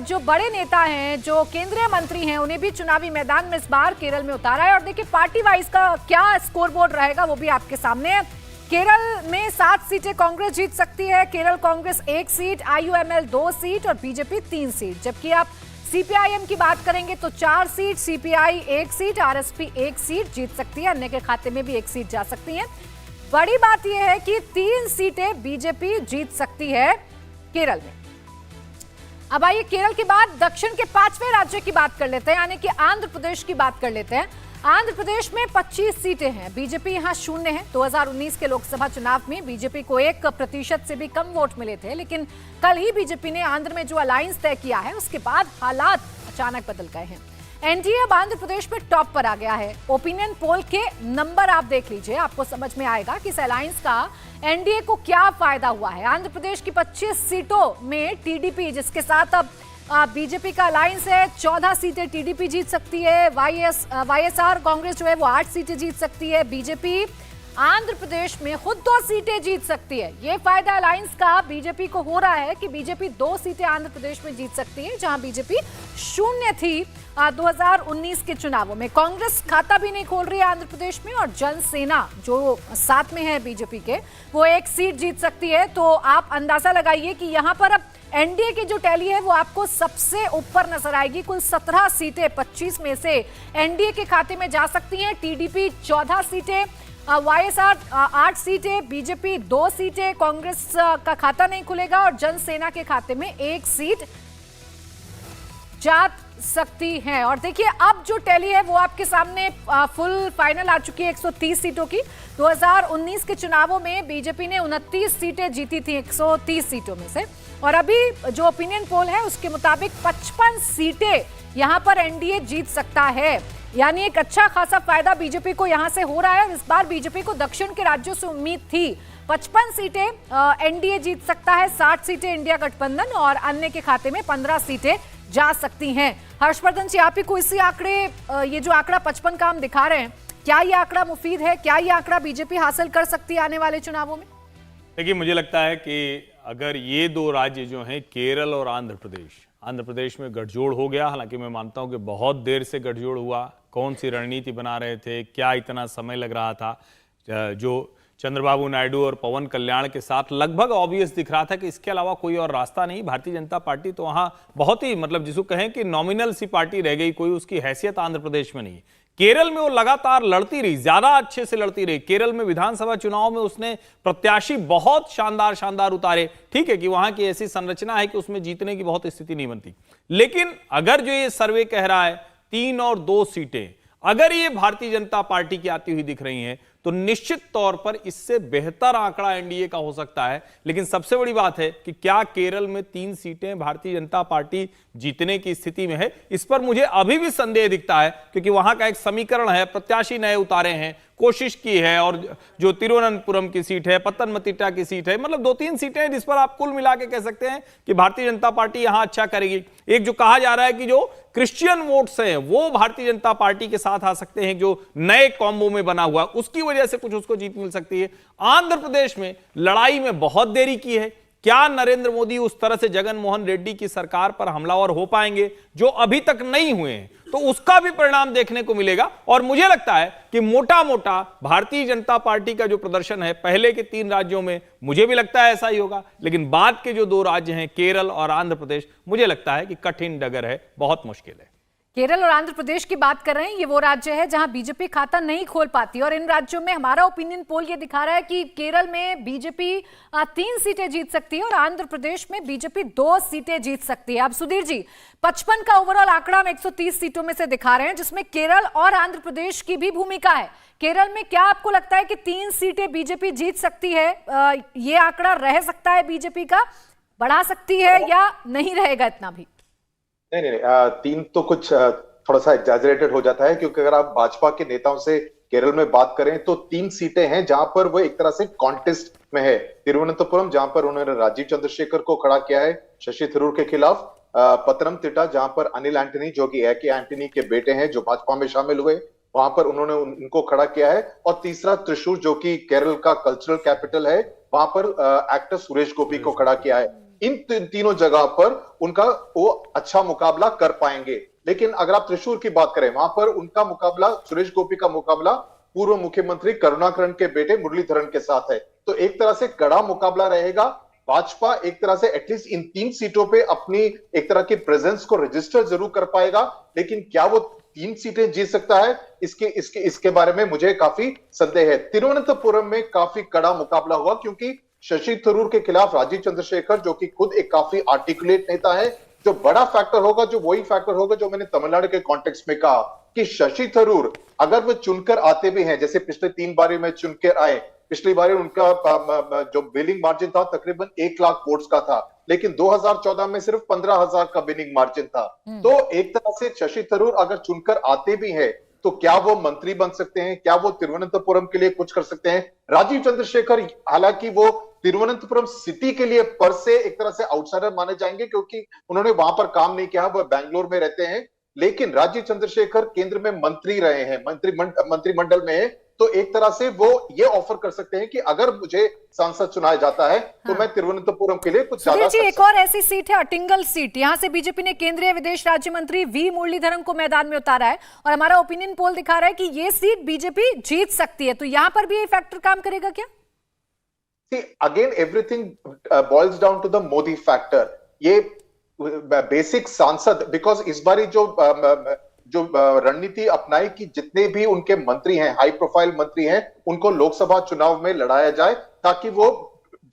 जो बड़े नेता हैं, जो केंद्रीय मंत्री हैं, उन्हें भी चुनावी मैदान में इस बार केरल में उतारा है। और देखिए पार्टी वाइज का क्या स्कोरबोर्ड रहेगा वो भी आपके सामने है। केरल में 7 सीटें कांग्रेस जीत सकती है। Kerala Congress 1 seat, IUML 2 seat और बीजेपी 3 सीट। जबकि आप सीपीआईएम की बात करेंगे तो 4 seat, CPI 1 seat, RSP 1 seat जीत सकती है। अन्य के खाते में भी 1 सीट जा सकती है। बड़ी बात यह है कि 3 सीटें बीजेपी जीत सकती है केरल में। अब आइए केरल के बाद दक्षिण के 5वें राज्य की बात कर लेते हैं, यानी कि आंध्र प्रदेश की बात कर लेते हैं। आंध्र प्रदेश में 25 सीटें हैं, बीजेपी यहां 0 है। 2019 के लोकसभा चुनाव में बीजेपी को 1% से भी कम वोट मिले थे, लेकिन कल ही बीजेपी ने आंध्र में जो अलायंस तय किया है उसके बाद हालात अचानक बदल गए हैं। एनडीए अब आंध्र प्रदेश में टॉप पर आ गया है। ओपिनियन पोल के नंबर आप देख लीजिए, आपको समझ में आएगा कि इस अलायंस का एनडीए को क्या फायदा हुआ है। आंध्र प्रदेश की 25 सीटों में टीडीपी, जिसके साथ अब बीजेपी का अलायंस है, 14 सीटें टीडीपी जीत सकती है। वाईएसआर कांग्रेस जो है वो 8 सीटें जीत सकती है। बीजेपी आंध्र प्रदेश में खुद 2 सीटें जीत सकती है। ये फायदा अलायंस का बीजेपी को हो रहा है कि बीजेपी 2 सीटें आंध्र प्रदेश में जीत सकती है, जहां बीजेपी 0 थी 2019 के चुनावों में। कांग्रेस खाता भी नहीं खोल रही है आंध्र प्रदेश में और जनसेना जो साथ में है बीजेपी के, वो 1 सीट जीत सकती है। तो आप अंदाजा लगाइए कि यहां पर अब एनडीए की जो टैली है वो आपको सबसे ऊपर नजर आएगी। कुल 17 सीटें 25 में से एनडीए के खाते में जा सकती हैं। टीडीपी 14 सीटें, वाईएसआर 8 सीटें, बीजेपी 2 सीटें, कांग्रेस का खाता नहीं खुलेगा और जनसेना के खाते में 1 सीट जा सकती हैं। और देखिए अब जो टैली है वो आपके सामने फुल फाइनल आ चुकी है 130 सीटों की। 2019 के चुनावों में बीजेपी ने 29 सीटें जीती थी 130 सीटों में से, और अभी जो ओपिनियन पोल है उसके मुताबिक 55 सीटें यहां पर एनडीए जीत सकता है। यानी एक अच्छा खासा फायदा बीजेपी को यहां से हो रहा है। इस बार बीजेपी को दक्षिण के राज्यों से उम्मीद थी। 55 सीटें एनडीए जीत सकता है, 60 सीटें इंडिया गठबंधन और अन्य के खाते में 15 सीटें जा सकती हैं। हर्षवर्धन जी, आप ही को इसी आंकड़े, ये जो आंकड़ा 55 का हम दिखा रहे हैं, क्या ये आंकड़ा मुफीद है? क्या ये आंकड़ा बीजेपी हासिल कर सकती है आने वाले चुनावों में?
देखिए, मुझे लगता है कि अगर ये दो राज्य जो हैं, केरल और आंध्र प्रदेश में गठजोड़ हो गया, हालांकि मैं मानता हूं कि बहुत देर से गठजोड़ हुआ, कौन सी रणनीति बना रहे थे, क्या इतना समय लग रहा था, जो चंद्रबाबू नायडू और पवन कल्याण के साथ लगभग ऑब्वियस दिख रहा था कि इसके अलावा कोई और रास्ता नहीं। भारतीय जनता पार्टी तो वहां बहुत ही, मतलब जिसको कहें कि नॉमिनल सी पार्टी रह गई, कोई उसकी हैसियत आंध्र प्रदेश में नहीं। केरल में वो लगातार लड़ती रही, ज्यादा अच्छे से लड़ती रही। केरल में विधानसभा चुनाव में उसने प्रत्याशी बहुत शानदार उतारे। ठीक है कि वहां की ऐसी संरचना है कि उसमें जीतने की बहुत स्थिति नहीं बनती, लेकिन अगर जो ये सर्वे कह रहा है 3 और 2 सीटें अगर ये भारतीय जनता पार्टी की आती हुई दिख रही हैं, तो निश्चित तौर पर इससे बेहतर आंकड़ा एनडीए का हो सकता है। लेकिन सबसे बड़ी बात है कि क्या केरल में 3 सीटें भारतीय जनता पार्टी जीतने की स्थिति में है? इस पर मुझे अभी भी संदेह दिखता है, क्योंकि वहां का एक समीकरण है, प्रत्याशी नए उतारे हैं, कोशिश की है, और जो तिरुवनंतपुरम की सीट है, पत्तनमतिट्टा की सीट है, मतलब 2-3 सीटें हैं जिस पर आप कुल मिला के कह सकते हैं कि भारतीय जनता पार्टी यहां अच्छा करेगी। एक जो कहा जा रहा है कि जो क्रिश्चियन वोट्स हैं वो भारतीय जनता पार्टी के साथ आ सकते हैं, जो नए कॉम्बो में बना हुआ, उसकी वजह से कुछ उसको जीत मिल सकती है। आंध्र प्रदेश में लड़ाई में बहुत देरी की है। क्या नरेंद्र मोदी उस तरह से जगन मोहन रेड्डी की सरकार पर हमलावर हो पाएंगे जो अभी तक नहीं हुए हैं? तो उसका भी परिणाम देखने को मिलेगा। और मुझे लगता है कि मोटा मोटा भारतीय जनता पार्टी का जो प्रदर्शन है पहले के 3 राज्यों में, मुझे भी लगता है ऐसा ही होगा, लेकिन बाद के जो 2 राज्य हैं, केरल और आंध्र प्रदेश, मुझे लगता है कि कठिन डगर है, बहुत मुश्किल है।
केरल और आंध्र प्रदेश की बात कर रहे हैं, ये वो राज्य है जहां बीजेपी खाता नहीं खोल पाती, और इन राज्यों में हमारा ओपिनियन पोल ये दिखा रहा है कि केरल में बीजेपी 3 सीटें जीत सकती है और आंध्र प्रदेश में बीजेपी 2 सीटें जीत सकती है। अब सुधीर जी, 55 का ओवरऑल आंकड़ा हम 130 सीटों में से दिखा रहे हैं, जिसमें केरल और आंध्र प्रदेश की भी भूमिका है। केरल में क्या आपको लगता है कि 3 सीटें बीजेपी जीत सकती है? ये आंकड़ा रह सकता है बीजेपी का, बढ़ा सकती है या नहीं रहेगा इतना भी?
नहीं, 3 तो कुछ थोड़ा सा एग्जैजरेटेड हो जाता है, क्योंकि अगर आप भाजपा के नेताओं से केरल में बात करें तो 3 सीटें हैं जहां पर वो एक तरह से कॉन्टेस्ट में है। तिरुवनंतपुरम, जहां पर उन्होंने राजीव चंद्रशेखर को खड़ा किया है शशि थरूर के खिलाफ, पतनमतिट्टा जहां पर अनिल एंटनी, जो कि ए.के. एंटनी के बेटे हैं, जो भाजपा में शामिल हुए, वहां पर उन्होंने उनको खड़ा किया है, और तीसरा त्रिशूर, जो कि केरल का कल्चरल कैपिटल है, वहां पर एक्टर सुरेश गोपी को खड़ा किया है। इन तीनों जगह पर उनका वो अच्छा मुकाबला कर पाएंगे। लेकिन अगर आप त्रिशूर की बात करें, वहां पर उनका मुकाबला, सुरेश गोपी का मुकाबला पूर्व मुख्यमंत्री करुणाकरण के बेटे मुरलीधरन के साथ है। तो एक तरह से कड़ा मुकाबला रहेगा। भाजपा एक तरह से एटलीस्ट इन 3 सीटों पे अपनी एक तरह की प्रेजेंस को रजिस्टर जरूर कर पाएगा, लेकिन क्या वो 3 सीटें जीत सकता है, इसके बारे में मुझे काफी संदेह है। तिरुवनंतपुरम में काफी कड़ा मुकाबला हुआ, क्योंकि शशि थरूर के खिलाफ राजीव चंद्रशेखर, जो कि खुद एक काफी आर्टिकुलेट नेता है, जो बड़ा फैक्टर होगा, जो वही फैक्टर होगा जो मैंने तमिलनाडु के कॉन्टेक्स्ट में कहा कि शशि थरूर अगर वो चुनकर आते भी हैं, जैसे पिछले 3 बारी में चुनकर आए, पिछली बारी उनका जो विनिंग मार्जिन था तकरीबन 1 लाख वोट्स का था, लेकिन 2014 में सिर्फ 15,000 का विनिंग मार्जिन था। तो एक तरह से शशि थरूर अगर चुनकर आते भी हैं, तो क्या वो मंत्री बन सकते हैं? क्या वो तिरुवनंतपुरम के लिए कुछ कर सकते हैं? राजीव चंद्रशेखर, हालांकि वो तिरुवनंतपुरम सिटी के लिए पर से एक तरह से आउटसाइडर माने जाएंगे, क्योंकि उन्होंने वहां पर काम नहीं किया, वो बेंगलोर में रहते हैं, लेकिन राजीव चंद्रशेखर केंद्र में मंत्री रहे हैं, मंत्रिमंडल में है, तो एक तरह से वो ये ऑफर कर सकते हैं कि अगर मुझे सांसद चुनाया जाता है तो मैं तिरुवनंतपुरम के लिए कुछ ज्यादा।
एक और ऐसी सीट है अटिंगल सीट, यहां से बीजेपी ने केंद्रीय विदेश राज्य मंत्री वी मुरलीधरन को मैदान में उतारा है, और हमारा ओपिनियन पोल दिखा रहा है कि ये सीट बीजेपी जीत सकती है। तो यहां पर भी ये फैक्टर काम करेगा क्या?
Again everything boils down to the Modi factor. ये बेसिक सांसद, बिकॉज इस बारी जो रणनीति अपनाई कि जितने भी उनके मंत्री हैं, हाई प्रोफाइल मंत्री हैं, उनको लोकसभा चुनाव में लड़ाया जाए ताकि वो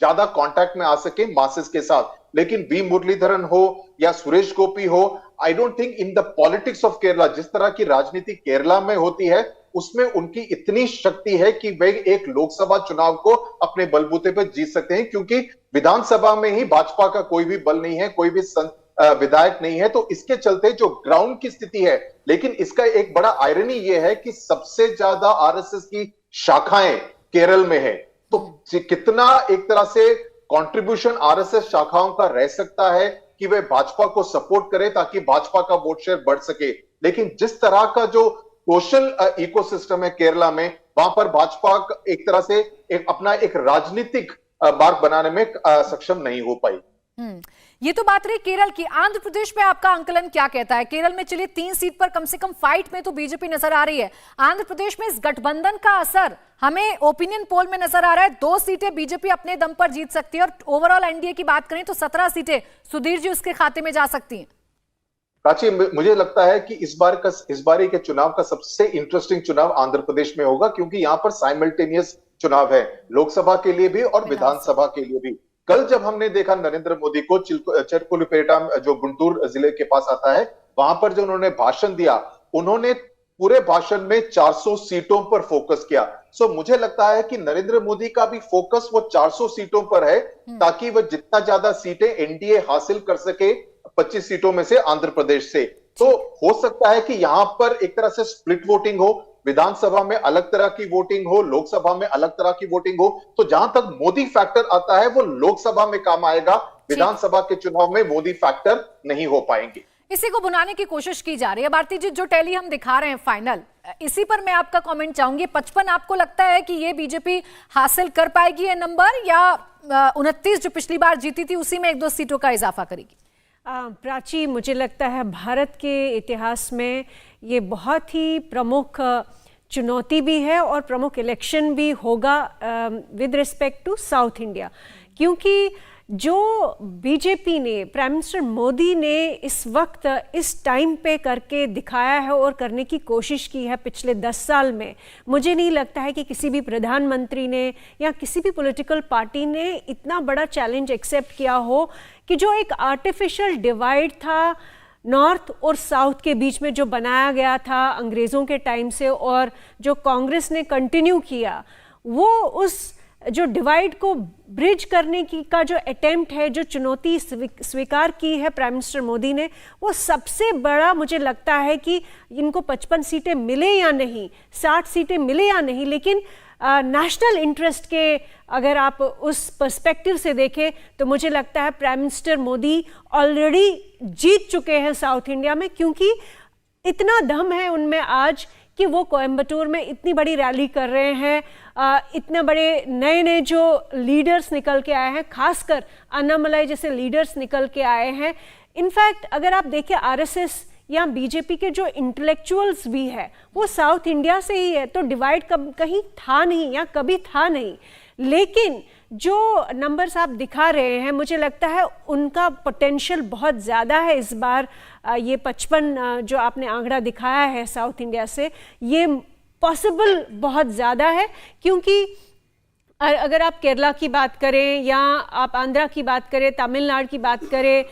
ज्यादा कांटेक्ट में आ सके मासेस के साथ। लेकिन वी मुरलीधरन हो या सुरेश गोपी हो, I don't think in the politics of Kerala, जिस तरह की राजनीति केरला में होती है, उसमें उनकी इतनी शक्ति है कि वे एक लोकसभा चुनाव को अपने बलबूते पर जीत सकते हैं, क्योंकि विधानसभा में ही भाजपा का कोई भी बल नहीं है, कोई भी विधायक नहीं है। तो इसके चलते जो ग्राउंड की स्थिति है, लेकिन इसका एक बड़ा आयरनी यह है कि सबसे ज्यादा आरएसएस की शाखाएं केरल में है। तो कितना एक तरह से कंट्रीब्यूशन आरएसएस शाखाओं का रह सकता है कि वे भाजपा को सपोर्ट करें ताकि भाजपा का वोट शेयर बढ़ सके। लेकिन जिस तरह का जो सोशल इकोसिस्टम है केरला में, वहां पर भाजपा एक तरह से अपना एक राजनीतिक मार्ग बनाने में सक्षम नहीं हो पाई।
ये तो बात रही केरल की। आंध्र प्रदेश में आपका आंकलन क्या कहता है? केरल में चलिए 3 सीट पर कम से कम फाइट में तो बीजेपी नजर आ रही है। आंध्र प्रदेश में इस गठबंधन का असर हमें ओपिनियन पोल में नजर आ रहा है। 2 सीटें बीजेपी अपने दम पर जीत सकती है और ओवरऑल एनडीए की बात करें तो 17 सीटें सुधीर जी उसके खाते में जा सकती हैं।
प्राची, मुझे लगता है कि इस बारी के चुनाव का सबसे इंटरेस्टिंग चुनाव आंध्र प्रदेश में होगा, क्योंकि यहां पर साइमल्टेनियस चुनाव है, लोकसभा के लिए भी और विधानसभा के लिए भी। कल जब हमने देखा नरेंद्र मोदी को चिरकुलपेटा जो गुंटूर जिले के पास आता है, वहां पर जो उन्होंने भाषण दिया, उन्होंने पूरे भाषण में 400 सीटों पर फोकस किया। सो मुझे लगता है कि नरेंद्र मोदी का भी फोकस वो 400 सीटों पर है, ताकि वह जितना ज्यादा सीटें एनडीए हासिल कर सके 25 सीटों में से आंध्र प्रदेश से। तो हो सकता है कि यहां पर एक तरह से स्प्लिट वोटिंग हो, विधानसभा में अलग तरह की वोटिंग हो, लोकसभा में अलग तरह की वोटिंग हो। तो जहां तक मोदी फैक्टर आता है वो लोकसभा में काम आएगा, विधानसभा के चुनाव में मोदी फैक्टर नहीं हो पाएंगे।
इसी को बुनाने की कोशिश की जा रही है। भारती जी, जो टैली हम दिखा रहे हैं फाइनल, इसी पर मैं आपका कमेंट चाहूंगी। 55 आपको लगता है कि ये बीजेपी हासिल कर पाएगी ये नंबर, या 29 जो पिछली बार जीती थी उसी में 1-2 सीटों का इजाफा करेगी?
प्राची, मुझे लगता है भारत के इतिहास में ये बहुत ही प्रमुख चुनौती भी है और प्रमुख इलेक्शन भी होगा with respect to south India, क्योंकि जो बीजेपी ने, प्राइम मिनिस्टर मोदी ने इस वक्त इस टाइम पे करके दिखाया है और करने की कोशिश की है पिछले 10 साल में, मुझे नहीं लगता है कि किसी भी प्रधानमंत्री ने या किसी भी पॉलिटिकल पार्टी ने इतना बड़ा चैलेंज एक्सेप्ट किया हो कि जो एक आर्टिफिशियल डिवाइड था नॉर्थ और साउथ के बीच में, जो बनाया गया था अंग्रेज़ों के टाइम से और जो कांग्रेस ने कंटिन्यू किया, वो उस जो डिवाइड को ब्रिज करने की का जो अटेम्प्ट है, जो चुनौती स्वीकार की है प्राइम मिनिस्टर मोदी ने, वो सबसे बड़ा मुझे लगता है कि इनको 55 सीटें मिले या नहीं, 60 सीटें मिले या नहीं, लेकिन नेशनल इंटरेस्ट के अगर आप उस पर्सपेक्टिव से देखें तो मुझे लगता है प्राइम मिनिस्टर मोदी ऑलरेडी जीत चुके हैं साउथ इंडिया में, क्योंकि इतना दम है उनमें आज कि वो कोयम्बटूर में इतनी बड़ी रैली कर रहे हैं। इतने बड़े नए नए जो लीडर्स निकल के आए हैं, खासकर अन्नामलाई जैसे लीडर्स निकल के आए हैं। इनफैक्ट अगर आप देखें आरएसएस या बीजेपी के जो इंटेलेक्चुअल्स भी है वो साउथ इंडिया से ही है, तो डिवाइड कहीं था नहीं या कभी था नहीं। लेकिन जो नंबर्स आप दिखा रहे हैं, मुझे लगता है उनका पोटेंशियल बहुत ज़्यादा है इस बार। ये 55 जो आपने आंकड़ा दिखाया है साउथ इंडिया से, ये पॉसिबल बहुत ज़्यादा है, क्योंकि अगर आप केरला की बात करें या आप आंध्रा की बात करें, तमिलनाडु की बात करें,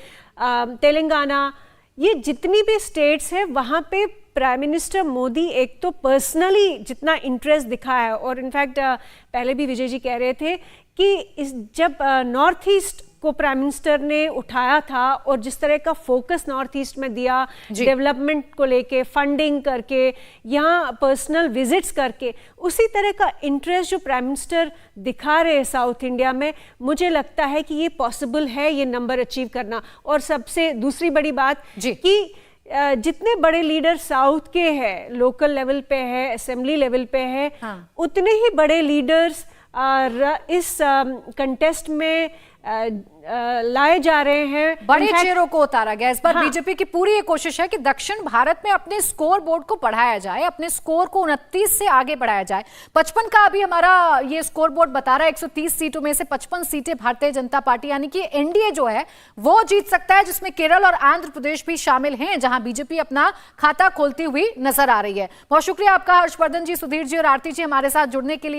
तेलंगाना, ये जितनी भी स्टेट्स हैं वहाँ पे प्राइम मिनिस्टर मोदी एक तो पर्सनली जितना इंटरेस्ट दिखाया है, और इनफैक्ट पहले भी विजय जी कह रहे थे कि जब नॉर्थ ईस्ट को प्राइम मिनिस्टर ने उठाया था और जिस तरह का फोकस नॉर्थ ईस्ट में दिया, डेवलपमेंट को लेके, फंडिंग करके, यहाँ पर्सनल विजिट्स करके, उसी तरह का इंटरेस्ट जो प्राइम मिनिस्टर दिखा रहे हैं साउथ इंडिया में, मुझे लगता है कि ये पॉसिबल है ये नंबर अचीव करना। और सबसे दूसरी बड़ी बात कि जितने बड़े लीडर साउथ के हैं, लोकल लेवल पे है, असेंबली लेवल पे है, उतने ही बड़े लीडर्स इस कंटेस्ट में लाए जा रहे हैं।
बड़े चेहरों को उतारा गया इस बार। बीजेपी की पूरी ये कोशिश है कि दक्षिण भारत में अपने स्कोर बोर्ड को बढ़ाया जाए, अपने स्कोर को 29 से आगे बढ़ाया जाए। 55 का अभी हमारा ये स्कोर बोर्ड बता रहा है, 130 सीटों में से 55 सीटें भारतीय जनता पार्टी यानी कि एनडीए जो है वो जीत सकता है, जिसमें केरल और आंध्र प्रदेश भी शामिल हैं, जहां बीजेपी अपना खाता खोलती हुई नजर आ रही है। बहुत शुक्रिया आपका हर्षवर्धन जी, सुधीर जी और आरती जी हमारे साथ जुड़ने के लिए।